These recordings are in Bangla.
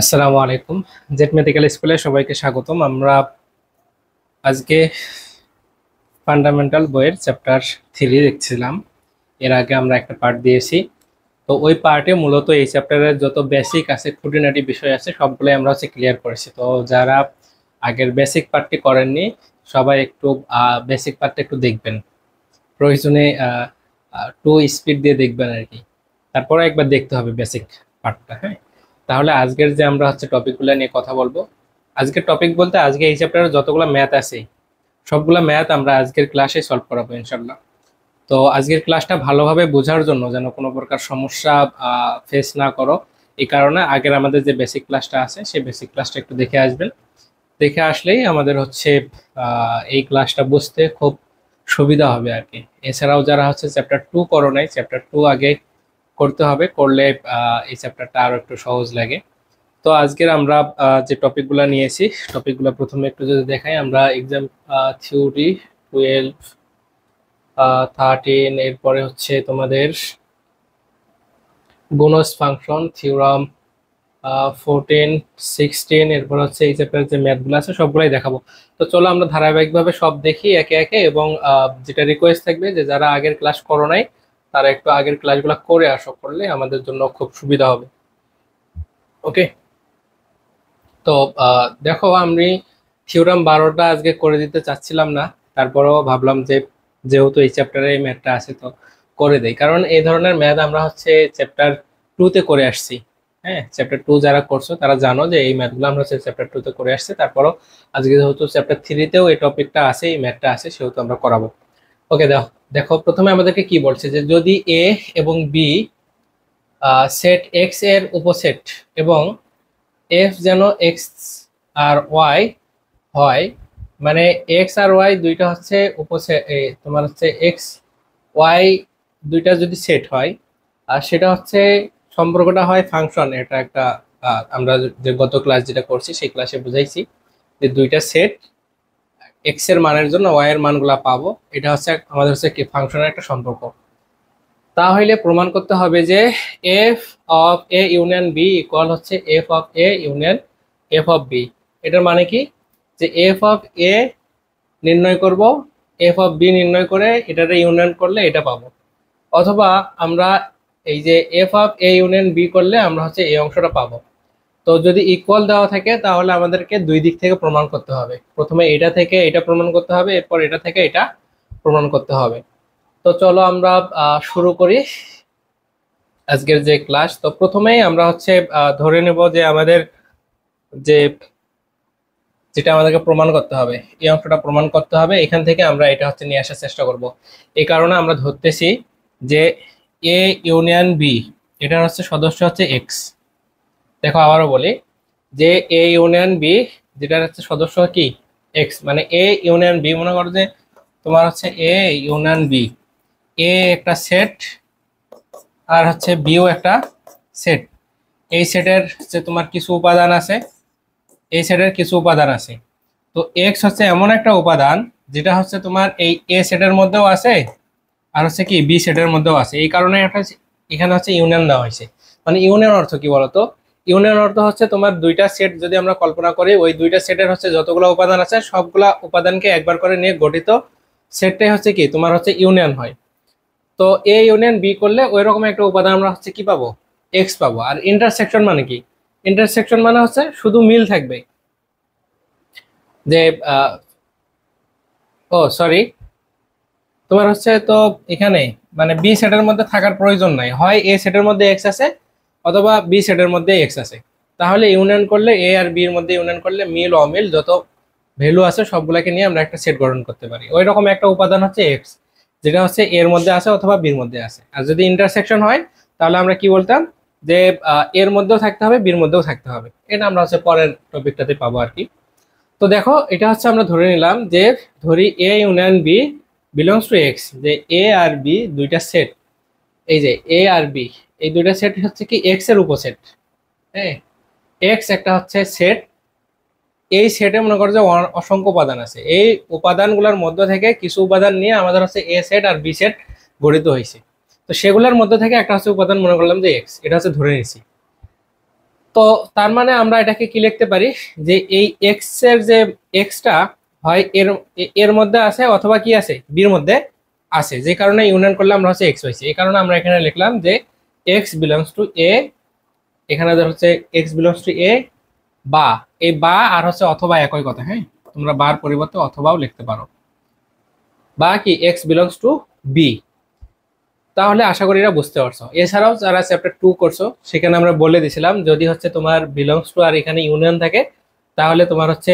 আসসালামু আলাইকুম। জেট মেডিকেল স্কুলে সবাইকে স্বাগতম। আমরা আজকে ফান্ডামেন্টাল বইয়ের চ্যাপ্টার 3 দেখছিলাম। এর আগে আমরা একটা পার্ট দিয়েছি। তো ওই পার্টে মূলত এই চ্যাপ্টারের যত বেসিক আছে, খুঁটিনাটি বিষয় আছে, সবগুলোই আমরা ক্লিয়ার করেছি। তো যারা আগের বেসিক পার্টটি করেননি, সবাই একটু বেসিক পার্টটা একটু দেখবেন, প্রয়োজনে টু স্পিড দিয়ে দেখবেন আর কি। তারপরে একবার দেখতে হবে বেসিক পার্টটা। হ্যাঁ, তাহলে আজকের যে আমরা টপিকগুলো নিয়ে কথা বলবো, আজকের টপিক বলতে আজকে এই চ্যাপ্টারে যতগুলো ম্যাথ আছে সবগুলা ম্যাথ আমরা আজকের ক্লাসে সলভ করাবো ইনশাল্লাহ। তো আজকের ক্লাসটা ভালোভাবে বোঝার জন্য, যেন কোনো প্রকার সমস্যা ফেস না করো, এই কারণে আগের আমাদের যে বেসিক ক্লাসটা আছে সেই বেসিক ক্লাসটা একটু দেখে আসবেন। দেখে আসলেই আমাদের এই ক্লাসটা বুঝতে খুব সুবিধা হবে আর কি। এছাড়াও যারা চ্যাপ্টার 2 করো নাই, চ্যাপ্টার 2 আগে করতে হবে, করলে এই চ্যাপ্টারটা আরো একটু সহজ লাগে। তো আজকের আমরা যে টপিকগুলো নিয়েছি, টপিকগুলো প্রথমে একটু যদি দেখাই, আমরা এক্সাম থিওরি 12, 13, এরপরে তোমাদের গুণজ ফাংশন থিওরাম 14, 16, এরপর এই চ্যাপ্টার যে ম্যাথগুলো আছে সবগুলাই দেখাবো। তো চলো আমরা ধারাবাহিকভাবে সব দেখি একে একে, এবং যেটা রিকোয়েস্ট থাকবে যে যারা আগের ক্লাস করো নাই তারা একটু আগের ক্লাসগুলো করে আসো, করলে আমাদের জন্য খুব সুবিধা হবে। ওকে, তো দেখো, আমি থিওরাম 12টা আজকে করে দিতে চাচ্ছিলাম না, তারপরেও ভাবলাম যে যেহেতু এই চ্যাপ্টারে এই ম্যাথটা আছে তো করে দেই, কারণ এই ধরনের ম্যাথ আমরা চ্যাপ্টার 2-তে করে আসছি। হ্যাঁ, চ্যাপ্টার 2 যারা করছো তারা জানো যে এই ম্যাথগুলো আমরা চ্যাপ্টার 2-তে করে আসছি। তারপরও আজকে যেহেতু চ্যাপ্টার 3-তেও এই টপিকটা আছে, এই ম্যাথটা আছে, সেহেতু আমরা করাবো। ওকে, দেখো দেখো প্রথমে আমাদেরকে কি বলছে, যে যদি এ এবং বি সেট এক্স এর উপসেট এবং এফ যেন এক্স আর ওয়াই হয়, মানে এক্স আর ওয়াই দুইটা উপসেট, তোমার এক্স ওয়াই দুইটা যদি সেট হয়, আর সেটা সম্পর্কটা হয় ফাংশন। এটা একটা আমরা যে গত ক্লাস যেটা করছি সেই ক্লাসে বুঝাইছি যে দুইটা সেট এক্স এর মানের জন্য ওয়াই এর মানগুলা পাবো, এটা আমাদের কি ফাংশনের একটা সম্পর্ক। তাহলে প্রমাণ করতে হবে যে f of A union B equal f of A union f of B. এটার মানে কি, যে এফ অফ এ নির্ণয় করব, এফ অফ বি নির্ণয় করে এটাতে ইউনিয়ন করলে এটা পাবো। অথবা আমরা এই যে f of A union B করলে আমরা এই অংশটা পাবো। তো যদি ইকুয়াল দেওয়া থাকে তাহলে আমাদেরকে দুই দিক থেকে প্রমাণ করতে হবে। প্রথমে এটা থেকে এটা প্রমাণ করতে হবে, এরপর এটা থেকে এটা প্রমাণ করতে হবে। তো চলো আমরা শুরু করি আজকের যে ক্লাস। তো প্রথমেই আমরা ধরে নেব যে আমাদের যে যেটা আমাদেরকে প্রমাণ করতে হবে, এই অংশটা প্রমাণ করতে হবে। এখান থেকে আমরা এটা নিয়ে আসার চেষ্টা করব। এই কারণে আমরা ধরতেছি যে এ ইউনিয়ন বি, এটার সদস্য এক্স। দেখো আবারও বলি, যে এ ইউনিয়ন বি যেটার সদস্য কি এক্স, মানে এ ইউনিয়ন বি, মনে করো যে তোমার এ ইউনিয়ন বি, এ একটা সেট আর বিও একটা সেট। এই সেটের তোমার কিছু উপাদান আছে, এই সেটের কিছু উপাদান আছে। তো এক্স এমন একটা উপাদান যেটা তোমার এই এ সেটের মধ্যেও আছে, আর কি বি সেটের মধ্যেও আছে। এই কারণে একটা এখানে ইউনিয়ন দেওয়া হয়েছে। মানে ইউনিয়ন অর্থ কি বলতো, ইউনিয়ন অর্থ তোমার দুইটা সেট যদি আমরা কল্পনা করি, ওই দুইটা সেটের যতগুলো উপাদান আছে সবগুলা উপাদানকে একবার করে নিয়ে গঠিত সেটটাই কি তোমার ইউনিয়ন হয়। তো এ ইউনিয়ন বি করলে ওই রকম একটা উপাদান আমরা কি পাবো, এক্স পাবো। আর ইন্টারসেকশন মানে কি, ইন্টারসেকশন মানে শুধু মিল থাকবে, যে ও সরি, তোমার তো এখানে মানে বি সেটের মধ্যে থাকার প্রয়োজন নাই, হয় এ সেটের মধ্যে এক্স আছে অথবা বি সেটের মধ্যে এক্স আছে। তাহলে ইউনিয়ন করলে এ আর বি এর মধ্যে ইউনিয়ন করলে মিল অমিল যত ভ্যালু আছে সবগুলাকে নিয়ে আমরা একটা সেট গঠন করতে পারি। ওই রকম একটা উপাদান এক্স, যেটা এর মধ্যে আছে অথবা বির মধ্যে আছে। আর যদি ইন্টারসেকশন হয় তাহলে আমরা কি বলতাম, যে এর মধ্যেও থাকতে হবে বির মধ্যেও থাকতে হবে। এটা আমরা পরের টপিকটাতে পাবো আর কি। তো দেখো এটা আমরা ধরে নিলাম যে, ধরি A union B belongs to x, যে এ আর বি দুইটা সেট। এই যে এ আর বি এই দুইটা সেট কি এক্স এর উপসেট। হ্যাঁ, এক্স একটা সেট, এই সেটে মনে করো যে অসংখ্য উপাদান আছে। এই উপাদানগুলোর মধ্য থেকে কিছু উপাদান নিয়ে আমাদের এ সেট আর বি সেট গঠিত হয়েছে। তো সেগুলোর মধ্যে থেকে একটা উপাদান মনে করলাম যে এক্স, এটা ধরে নিছি। তো তার মানে আমরা এটাকে কি লিখতে পারি যে এই এক্স এর যে এক্সটা হয় এর মধ্যে আছে অথবা কি আছে বির মধ্যে আছে, যে কারণে ইউনিয়ন করলে আমরা হচ্ছে এক্স পাইছি। এই কারণে আমরা এখানে লিখলাম যে এক্স বিলংস টু এ, এখানে হচ্ছে এক্স বিলংস টু এ বা, এই বা আর হচ্ছে অথবা একই কথা। হ্যাঁ, তোমরা বার পরিবর্তে অথবাও লিখতে পারো, বা কি এক্স বিলংস টু বি। তাহলে আশা করি এটা বুঝতে পারছো। এছাড়াও যারা চ্যাপ্টার 2 করছো সেখানে আমরা বলে দিছিলাম যদি হচ্ছে তোমার বিলংস টু আর এখানে ইউনিয়ন থাকে তাহলে তোমার হচ্ছে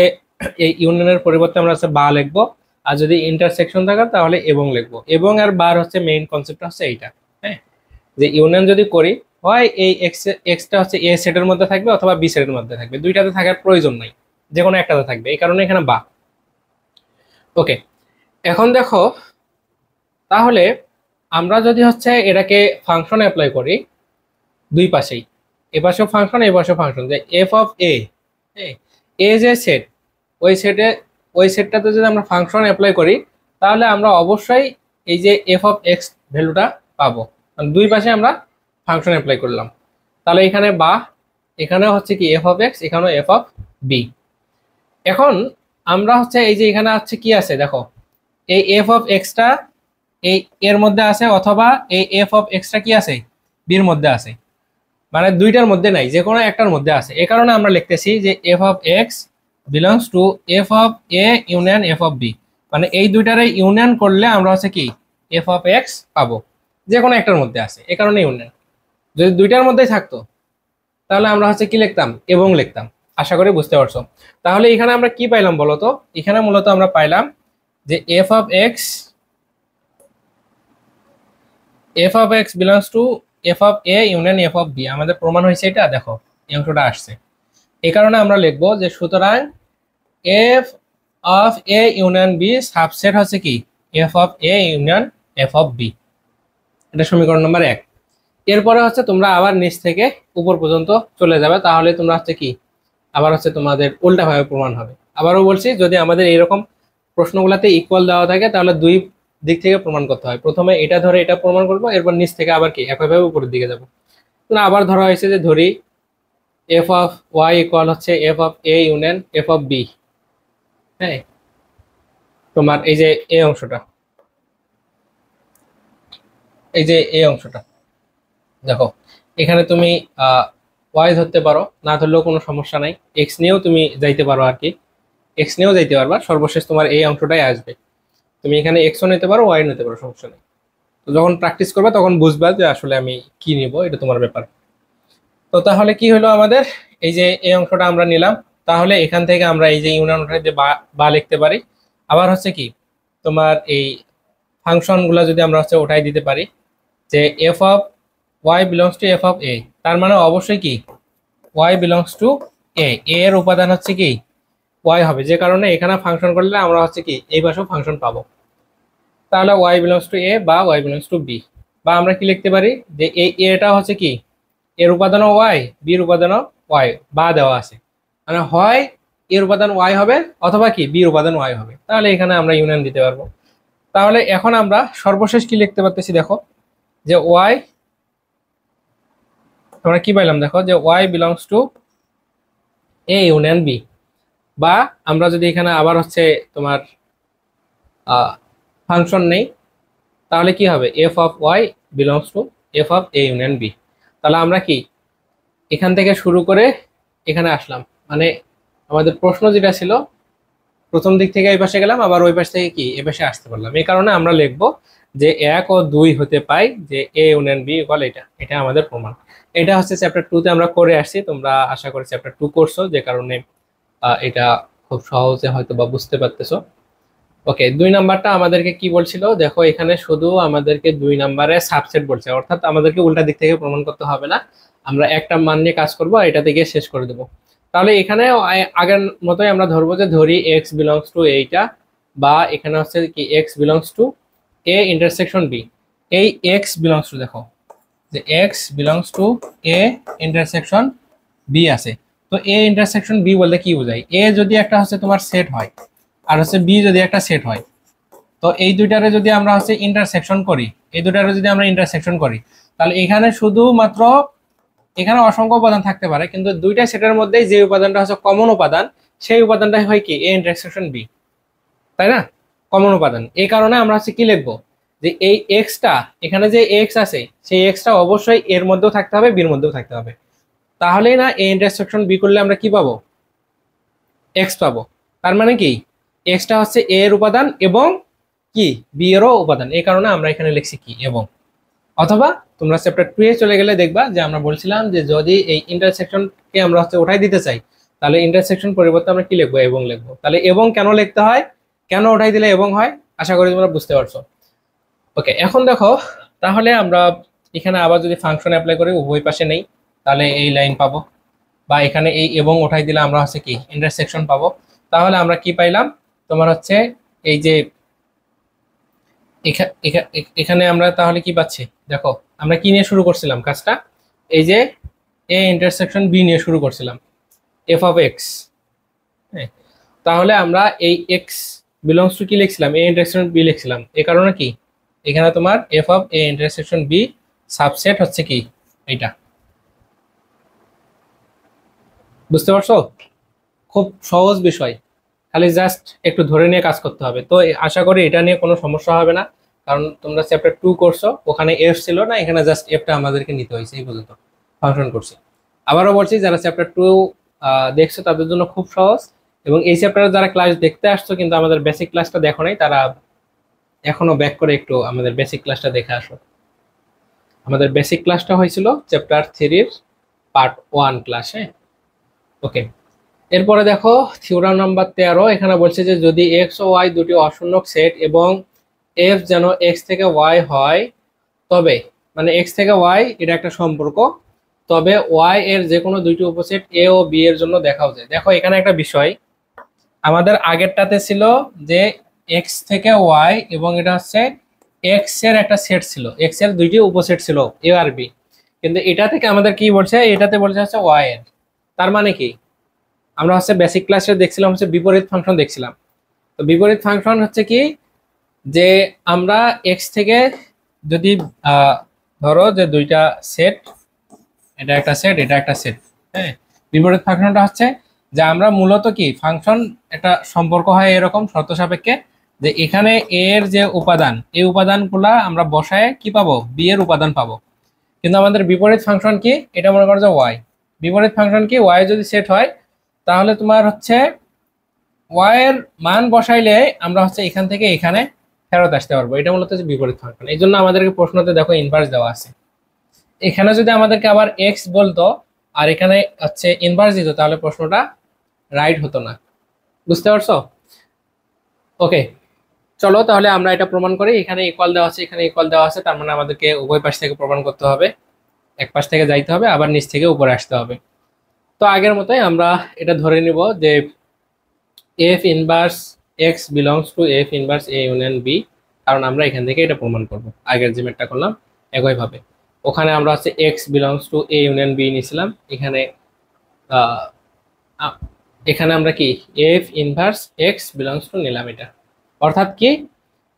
এই ইউনিয়নের পরিবর্তে আমরা হচ্ছে বা লিখবো, আর যদি ইন্টারসেকশন থাকে তাহলে এবং লিখবো। এবং আর বার হচ্ছে মেইন কনসেপ্ট হচ্ছে এইটা। হ্যাঁ, যে ইউনিয়ন যদি করি হয় এই এক্সটা হচ্ছে এ সেটের মধ্যে থাকবে অথবা বি সেটের মধ্যে থাকবে, দুইটাতে থাকার প্রয়োজন নাই, যে কোনো একটাতে থাকবে, এই কারণে এখানে বা। ওকে, এখন দেখো তাহলে আমরা যদি হচ্ছে এটাকে ফাংশন অ্যাপ্লাই করি দুই পাশেই, এ পাশেও ফাংশন এ পাশেও ফাংশন, যে এফ অফ এ, এ যে সেট ওই সেটটাতে যদি আমরা ফাংশন অ্যাপ্লাই করি তাহলে আমরা অবশ্যই এই যে এফ অফ এক্স ভ্যালুটা পাবো, মানে দুই পাশে আমরা ফাংশন অ্যাপ্লাই করলাম। তাহলে এখানে বা, এখানে হচ্ছে কি এফ অফ এক্স, এখানেও এফ অফ বি। এখন আমরা হচ্ছে এই যে এখানে আছে কি আছে দেখো, এই এফ অফ এক্সটা এই এর মধ্যে আছে অথবা এই এফ অফ এক্সটা কি আছে বির মধ্যে আছে, মানে দুইটার মধ্যে নাই, যে কোনো একটার মধ্যে আছে। এই কারণে আমরা লিখতেছি যে f of x belongs to f of A union f of B, মানে এই দুইটারে ইউনিয়ন করলে আমরা হচ্ছে কি এফ অফ এক্স পাবো, যে কোনো একটার মধ্যে আছে, এই কারণে ইউনিয়ন। যদি দুইটার মধ্যেই থাকতো তাহলে আমরা হচ্ছে কি লিখতাম এবং লিখতাম। আশা করি বুঝতে পারছো। তাহলে এখানে আমরা কি পাইলাম বলতো, এখানে মূলত আমরা পাইলাম যে f of x belongs to f of A union f of B, আমাদের প্রমাণ হয়েছে এটা, দেখো এই অংশটা আসছে। এই কারণে আমরা লিখবো যে সুতরাং f of A union B subset হচ্ছে কি f of A union f of B, এটা সমীকরণ নম্বর 1। এরপরে হচ্ছে তোমরা আবার নিচ থেকে উপর পর্যন্ত চলে যাবে, তাহলে তোমরা হচ্ছে কি আবার হচ্ছে তোমাদের উল্টাভাবে প্রমাণ হবে। আবারও বলছি, যদি আমাদের এইরকম প্রশ্নগুলোতে ইকুয়াল দেওয়া থাকে তাহলে দুই দিক থেকে প্রমাণ করতে হয়, প্রথমে এটা ধরে এটা প্রমাণ করবো, এরপর নিচ থেকে আবার কি একইভাবে উপরের দিকে যাবো। আবার ধরা হয়েছে যে ধরি এফ অফ ওয়াই ইকুয়াল হচ্ছে f of A union f of B. হ্যাঁ, তোমার এই যে এই অংশটা, এই যে এই অংশটা দেখো, এখানে তুমি ওয়াই ধরতে পারো, না ধরলেও কোনো সমস্যা নাই, এক্স নিয়েও তুমি যাইতে পারো আর কি, এক্স নিয়েও যাইতে পারবা, সর্বশেষ তোমার এই অংশটাই আসবে। তুমি এখানে এক্সও নিতে পারো ওয়াই নিতে পারো, সমস্যা নেই। তো যখন প্র্যাকটিস করবে তখন বুঝবা যে আসলে আমি কি নিব, এটা তোমার ব্যাপার। তো তাহলে কি হলো আমাদের, এই যে এই অংশটা আমরা নিলাম, তাহলে এখান থেকে আমরা এই যে ইউনিয়নটা যে বা লিখতে পারি। আবার হচ্ছে কি তোমার এই ফাংশনগুলো যদি আমরা হচ্ছে ওটাই দিতে পারি যে f of y belongs to f of A, তার মানে অবশ্যই কি ওয়াই বিলংস টু এ, এর উপাদান হচ্ছে কি ওয়াই হবে, যে কারণে এখানে ফাংশন করলে আমরা হচ্ছে কি এই পাশেও ফাংশন পাবো। তাহলে ওয়াই বিলংস টু এ বা ওয়াই বিলংস টু বি, বা আমরা কি লিখতে পারি যে এই এটা হচ্ছে কি এর উপাদানও ওয়াই, বির উপাদানও ওয়াই, বা দেওয়া আছে, মানে হয় এর উপাদান ওয়াই হবে অথবা কি বির উপাদান ওয়াই হবে, তাহলে এখানে আমরা ইউনিয়ন দিতে পারবো। তাহলে এখন আমরা সর্বশেষ কি লিখতে পারতেছি দেখো, যে ওয়াই, আমরা কি পাইলাম দেখো, যে y belongs to A union B, বা আমরা যদি এখানে আবার হচ্ছে তোমার ফাংশন নেই তাহলে কি হবে f of y belongs to f of A union B. তাহলে আমরা কি এখান থেকে শুরু করে এখানে আসলাম, মানে আমাদের প্রশ্ন যেটা ছিল প্রথম দিক থেকে এই পাশে গেলাম, আবার ওই পাশ থেকে কি এ পাশে আসতে পারলাম। এই কারণে আমরা লিখবো যে 1 ও 2 হতে পাই যে এ ইউনিয়ন বি ইকুয়াল এটা, এটা আমাদের প্রমাণ। এটা হচ্ছে চ্যাপ্টার 2 তে আমরা করে আসছি, তোমরা আশা করি চ্যাপ্টার 2 করছো, যে কারণে এটা খুব সহজে হয়তো বা বুঝতে পারতেছো। ওকে, 2 নাম্বারটা আমাদেরকে কি বলছিল দেখো, এখানে শুধু আমাদেরকে 2 নাম্বারে সাবসেট বলছে, অর্থাৎ আমাদেরকে উল্টা দিক থেকে প্রমাণ করতে হবে না, আমরা একটা মান নিয়ে কাজ করবো, এটা থেকে শেষ করে দেবো। তাহলে এখানে আগের মতোই আমরা ধরবো যে ধরি এক্স বিলংস টু এইটা, বা এখানে হচ্ছে কি x belongs to A intersection B. এই এক্স বিলংস টু দেখো যে x belongs to A intersection B আছে, তো এ ইন্টারসেকশন বি বলতে কি বোঝায়, এ যদি একটা হচ্ছে তোমার সেট হয় আর হচ্ছে বি যদি একটা সেট হয়, তো এই দুইটারে যদি আমরা হচ্ছে ইন্টারসেকশন করি, এই দুইটারে যদি আমরা ইন্টারসেকশন করি তাহলে এখানে শুধুমাত্র এখানে অসংখ্য উপাদান থাকতে পারে, কিন্তু দুইটা সেটের মধ্যে যে উপাদানটা হচ্ছে কমন উপাদান, সেই উপাদানটা হয় কি এ ইন্টারসেকশন বি, তাই না? কমন উপাদান। এই কারণে আমরা হচ্ছে কি লিখবো, যে এই এক্সটা, এখানে যে এক্স আছে সেই এক্সটা অবশ্যই এর মধ্যেও থাকতে হবে, বির মধ্যেও থাকতে হবে। তাহলেই না এ ইন্টারসেকশন বি করলে আমরা কি পাবো, এক্স পাবো। তার মানে কি এক্সটা হচ্ছে এ এর উপাদান এবং কি বি এরও উপাদান, এই কারণে আমরা এখানে লিখছি কি এবং। অথবা তোমরা চ্যাপ্টার 2 এ চলে গেলে দেখবা যে আমরা বলছিলাম যে যদি এই ইন্টারসেকশনকে আমরা হচ্ছে উঠাই দিতে চাই, তাহলে ইন্টারসেকশন পরিবর্তে আমরা কি লিখবো, এবং লিখবো। তাহলে এবং কেন লিখতে হয়, কেন উঠাই দিলে এবং হয়, আশা করি তোমরা বুঝতে পারছো। ওকে, এখন দেখো, তাহলে আমরা এখানে আবার যদি ফাংশন অ্যাপ্লাই করি উভয় পাশে নেই, তাহলে এই লাইন পাবো, বা এখানে এই এবং উঠাই দিলে আমরা হচ্ছে কি ইন্টারসেকশন পাবো। তাহলে আমরা কি পাইলাম, তোমার হচ্ছে এই যে এখানে আমরা তাহলে কি পাচ্ছি, দেখো আমরা কি নিয়ে শুরু করছিলাম কাজটা, এই যে এ ইন্টারসেকশন বি নিয়ে শুরু করছিলাম, এফ অফ এক্স। হ্যাঁ, তাহলে আমরা এই এক্স বিলংস টু কি লিখছিলাম, এ ইন্টারসেকশন বি লিখছিলাম। এই কারণে কি এখানে তোমার f of A intersection B subset হচ্ছে কি এইটা। বুঝতে পারছো? খুব সহজ বিষয়, খালি জাস্ট একটু ধরে নিয়ে কাজ করতে হবে। তো আশা করি এটা নিয়ে কোনো সমস্যা হবে না, কারণ তোমরা চ্যাপ্টার 2 করছো, ওখানে এফ ছিল না, এখানে জাস্ট এফটা আমাদেরকে নিতে হয়েছে, এই পর্যন্ত ফাংশন করছি। আবারও বলছি, যারা চ্যাপ্টার 2 দেখছো তাদের জন্য খুব সহজ, এবং এই চ্যাপ্টারে যারা ক্লাস দেখতে আসছো কিন্তু আমাদের বেসিক ক্লাসটা দেখো নাই, তারা এখনো ব্যাক করে একটু আমাদের বেসিক ক্লাসটা দেখে আসো। আমাদের বেসিক ক্লাসটা হয়েছিল চ্যাপ্টার 3 পার্ট 1 ক্লাসে। ওকে, এরপরে দেখো থিওরাম নাম্বার 13, এখানে বলছে যে যদি এক্স ও ওয়াই দুটি অশূন্যক সেট এবং এফ যেন এক্স থেকে ওয়াই হয়, তবে মানে এক্স থেকে ওয়াই এটা একটা সম্পর্ক, তবে ওয়াই এর যে কোনো দুইটি উপসেট এ ও বি এর জন্য দেখাও যায়। দেখো এখানে একটা বিষয়, আমাদের আগেরটাতে ছিল যে এক্স থেকে ওয়াই এবং এটা হচ্ছে এক্স এর একটা সেট ছিল, এক্স এর দুইটি উপসেট ছিল এ আর বি, কিন্তু এটা থেকে আমাদের কি বলছে, এটাতে বলছে হচ্ছে ওয়াই এর। তার মানে কি, আমরা হচ্ছে বেসিক ক্লাসে দেখছিলাম হচ্ছে বিপরীত ফাংশন দেখছিলাম। তো বিপরীত ফাংশন হচ্ছে কি, যে আমরা এক্স থেকে যদি ধরো যে দুইটা সেট, এটা একটা সেট এটা একটা সেট, হ্যাঁ, বিপরীত ফাংশনটা হচ্ছে যে আমরা মূলত কি ফাংশন একটা সম্পর্ক হয় এরকম শর্ত সাপেক্ষে, যে এখানে এ এর যে উপাদান, এই উপাদানগুলা আমরা বসায় কি পাবো, বি এর উপাদান পাবো। কিন্তু আমাদের বিপরীত ফাংশন কি, এটা মনে করো যে ওয়াই, বিপরীত ফাংশন কি ওয়াই যদি সেট হয়, তাহলে তোমার হচ্ছে ওয়াই এর মান বসাইলে আমরা হচ্ছে এখান থেকে এখানে ফেরত আসতে পারবো। এটা মূলত হচ্ছে বিপরীত ফাংশন। এই জন্য আমাদেরকে প্রশ্নতে দেখো ইনভার্স দেওয়া আছে। এখানে যদি আমাদেরকে আবার এক্স বলতো আর এখানে হচ্ছে ইনভার্স দিত, তাহলে প্রশ্নটা রাইট হতো না। বুঝতে পারছো? ওকে, চলো তাহলে আমরা এটা প্রমাণ করি। এখানে ইকুয়াল দেওয়া আছে, এখানে ইকুয়াল দেওয়া আছে, তার মানে আমাদেরকে উভয় পাশ থেকে প্রমাণ করতে হবে, এক পাশ থেকে যাইতে হবে, আবার নিচ থেকে উপরে আসতে হবে। তো আগের মতোই আমরা এটা ধরে নিব যে f inverse x belongs to f inverse A union B, কারণ আমরা এখান থেকে এটা প্রমাণ করব। আগের যে ম্যাথটা করলাম একইভাবে, ওখানে আমরা হচ্ছে x belongs to A union B নিয়েছিলাম, এখানে এখানে আমরা কি f inverse x belongs to নিলাম এটা। অর্থাৎ কি,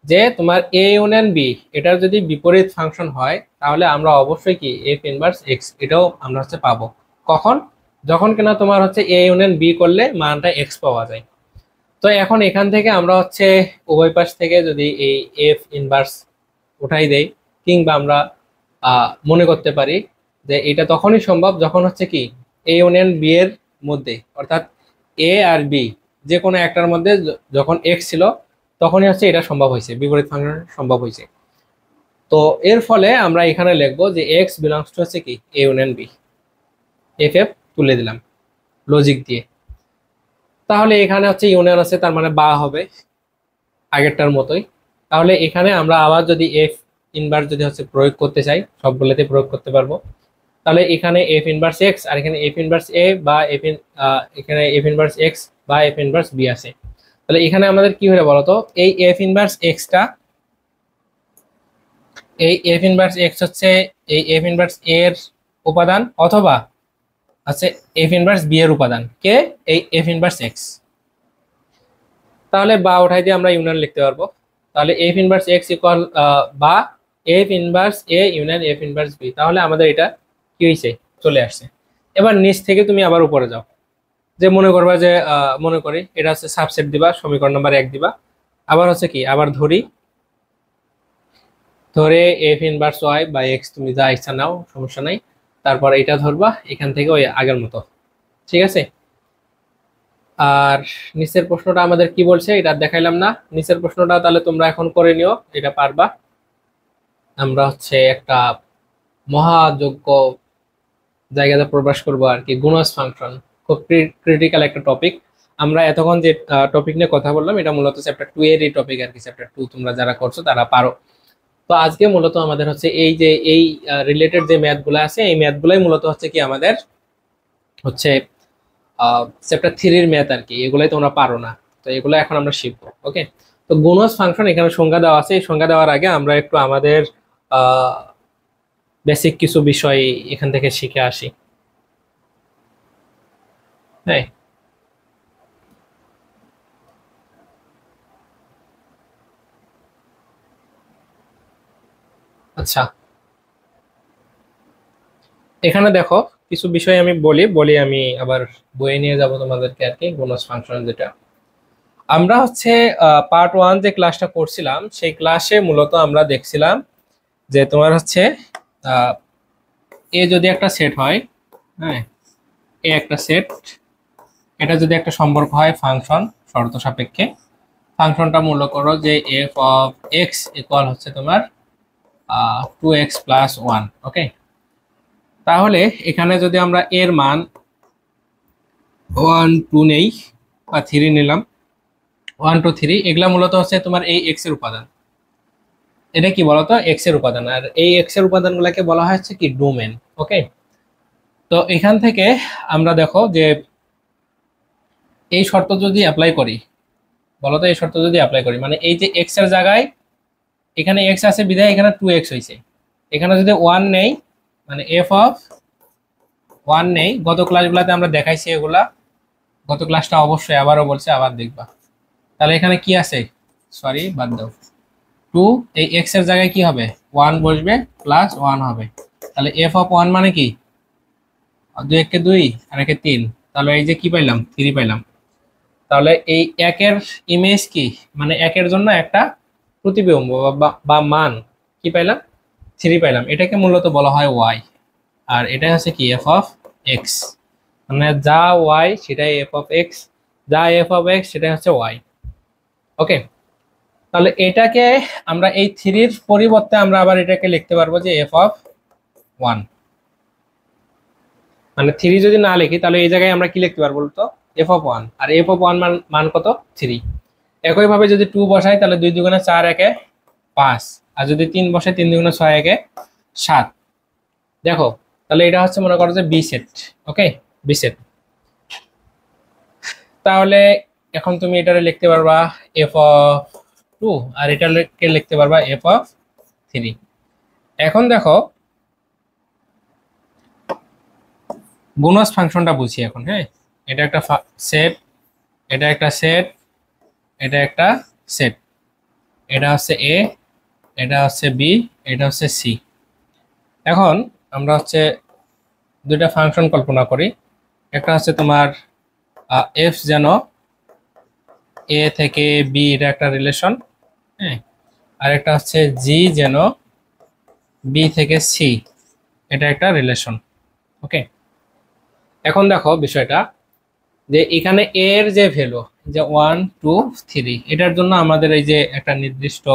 যে তোমার এ ইউনিয়ন বি এটার যদি বিপরীত ফাংশন হয়, তাহলে আমরা অবশ্যই কি এফ ইনভার্স এক্স এটাও আমরা হচ্ছে পাবো। কখন, যখন কিনা তোমার হচ্ছে এ ইউনিয়ন বি করলে মানটা এক্স পাওয়া যায়। তো এখন এখান থেকে আমরা হচ্ছে উভয় পাশ থেকে যদি এই এফ ইনভার্স উঠাই দেই, কিংবা আমরা মনে করতে পারি যে এটা তখনই সম্ভব যখন হচ্ছে কি এ ইউনিয়ন বি এর মধ্যে, অর্থাৎ এ আর বি যে কোনো একটার মধ্যে যখন এক্স ছিল, তখনই হচ্ছে এটা সম্ভব হয়েছে, বিপরীত ফাংশন সম্ভব হয়েছে। তো এর ফলে আমরা এখানে লিখবো যে এক্স বিলংস টু হচ্ছে কি A union B, f f তুলে দিলাম লজিক দিয়ে। তাহলে এখানে হচ্ছে ইউনিয়ন আছে, তার মানে বা হবে আগেরটার মতোই। তাহলে এখানে আমরা আবার যদি এফ ইনভার্স যদি হচ্ছে প্রয়োগ করতে চাই, সবগুলোতে প্রয়োগ করতে পারবো। তাহলে এখানে এফ ইনভার্স এক্স আর এখানে এফ ইনভার্স এ বা এখানে এফ ইনভার্স এক্স বা এফ ইনভার্স বি আছে। তাহলে এখানে আমাদের কি হলো বলতো, এই এফ ইনভার্স এক্সটা, এই এফ ইনভার্স এক্স হচ্ছে এই এফ ইনভার্স এর উপাদান, অথবা আছে এফ ইনভার্স বি এর উপাদান কে, এই এফ ইনভার্স এক্স। তাহলে বা উঠাই দিয়ে আমরা ইউনিয়ন লিখতে পারবো। তাহলে এফ ইনভার্স এক্স ইকুয়াল বা f inverse A union f inverse B. তাহলে আমাদের এটা কি হয়েছে, চলে আসছে। এবার নিচ থেকে তুমি আবার উপরে যাও, যে মনে করবা যে মনে করি এটা হচ্ছে সাবসেট দিবা, সমীকরণ নাম্বার 1 দিবা, আবার হচ্ছে কি আবার ধরে এফ ইনভার্স ওয়াই বা এক্স তুমি যা ইচ্ছা নাও, সমস্যা নাই। তারপর এটা ধরবা এখান থেকে ওই আগের মতো, ঠিক আছে। আর নিচের প্রশ্নটা আমাদের কি বলছে এটা দেখাইলাম না, নিচের প্রশ্নটা তাহলে তোমরা এখন করে নিও, এটা পারবা। আমরা হচ্ছে একটা মহাযোগ্য জায়গাতে প্রবেশ করবো আর কি, গুণজ ফাংশন, খুব ক্রিটিক্যাল একটা টপিক। আমরা এতক্ষণ যে টপিক নিয়ে কথা বললাম এটা মূলত চ্যাপ্টার 2 এরই টপিক আর কি, চ্যাপ্টার 2 তোমরা যারা করছো তারা পারো। তো আজকে মূলত আমাদের হচ্ছে এই যে এই রিলেটেড যে ম্যাথ গুলো আছে, এই ম্যাথ গুলাই মূলত হচ্ছে কি আমাদের হচ্ছে চ্যাপ্টার 3 এর ম্যাথ আর কি, এগুলাই তোমরা পারো না, তো এগুলো এখন আমরা শিখবো। ওকে, তো গুণজ ফাংশন এখানে সংজ্ঞা দেওয়া আছে, এই সংজ্ঞা দেওয়ার আগে আমরা একটু আমাদের বেসিক কিছু বিষয় এখান থেকে শিখে আসি। হ্যাঁ, আচ্ছা, এখানে দেখো কিছু বিষয় আমি বলি আমি আবার বইয়ে নিয়ে যাব তোমাদেরকে আর কি, গুণজ ফাংশন যেটা আমরা হচ্ছে পার্ট 1 যে ক্লাসটা করছিলাম সেই ক্লাসে মূলত আমরা দেখছিলাম যে তোমার হচ্ছে এ যদি একটা সেট হয়, হ্যাঁ, এ একটা সেট, এটা যদি একটা সম্পর্ক হয় ফাংশন শর্ত সাপেক্ষে, ফাংশনটা মূল্য করো যে এফ অফ এক্স ইকুয়াল হচ্ছে তোমার 2x+1। ওকে, তাহলে এখানে যদি আমরা এর মান 1 2 নেই বা 3 নিলাম, 1 2 3 এগুলা মূলত হচ্ছে তোমার এই এক্স এর উপাদান। এটা কি বলতো, এক্স এর উপাদান, আর এই এক্স এর উপাদানগুলোকে বলা হচ্ছে কি ডোমেন। ওকে, তো এখান থেকে আমরা দেখো যে এই শর্ত যদি অ্যাপ্লাই করি, বলতো এই শর্ত যদি অ্যাপ্লাই করি মানে এই যে এক্স এর জায়গায় এখানে এক্স আছে বিধায় এখানে 2x হয়েছে, এখানে যদি 1 নেই মানে এফ অফ 1 নেই, গত ক্লাসগুলোতে আমরা দেখাইছি এগুলা, গত ক্লাসটা অবশ্যই আবারও বলছে, আবার দেখবা। তাহলে এখানে কি আছে, সরি বাদ দাও, 2, এই এক্স এর জায়গায় কি হবে 1 বসবে প্লাস 1 হবে, তাহলে এফ অফ 1 মানে কি 2 একে 2 আর একে 3, তাহলে এই যে কি পাইলাম 3 পাইলাম। তাহলে এই একের ইমেজ কি মানে একের জন্য একটা প্রতিবিম্ব বা মান কি পাইলাম 3 পাইলাম, এটাকে মূলত বলা হয় ওয়াই। আর এটা হচ্ছে কি এফ অফ এক্স, মানে যা ওয়াই সেটাই এফ অফ এক্স, যা এফ অফ এক্স সেটাই হচ্ছে ওয়াই। ওকে, তাহলে এটাকে আমরা এই 3-র পরিবর্তে আমরা আবার এটাকে লিখতে পারবো যে এফ অফ 1, মানে 3 যদি না লিখি তাহলে এই জায়গায় আমরা কি লিখতে পারবো বলতো এফ অফ 1, আর এফ অফ 1 মান কত 3। একইভাবে যদি 2 বসাই তাহলে 2 2 4 একে 5, আর যদি 3 বসাই 3 2 6 একে 7। দেখো তাহলে এটা হচ্ছে মনে করো যে বি সেট। ওকে, বি সেট। তাহলে এখন তুমি এটারে লিখতে পারবা এফ অফ 2 আর এটাকে লিখতে পারবা এফ অফ 3। এখন দেখো বোনাস ফাংশনটা বুঝি এখন। হ্যাঁ, এটা একটা সেট, এটা একটা সেট, এটা একটা সেট, এটা হচ্ছে এ, এটা হচ্ছে বি, এটা হচ্ছে সি। এখন আমরা হচ্ছে দুইটা ফাংশন কল্পনা করি, একটা হচ্ছে তোমার এফ যেন এ থেকে বি, এটা একটা রিলেশন, হ্যাঁ, আর একটা হচ্ছে জি যেন বি থেকে সি, এটা একটা রিলেশন। ওকে, এখন দেখো বিষয়টা যে এখানে এর যে ভ্যালু যে 1 2 3, এটার জন্য আমাদের এই যে একটা নির্দিষ্ট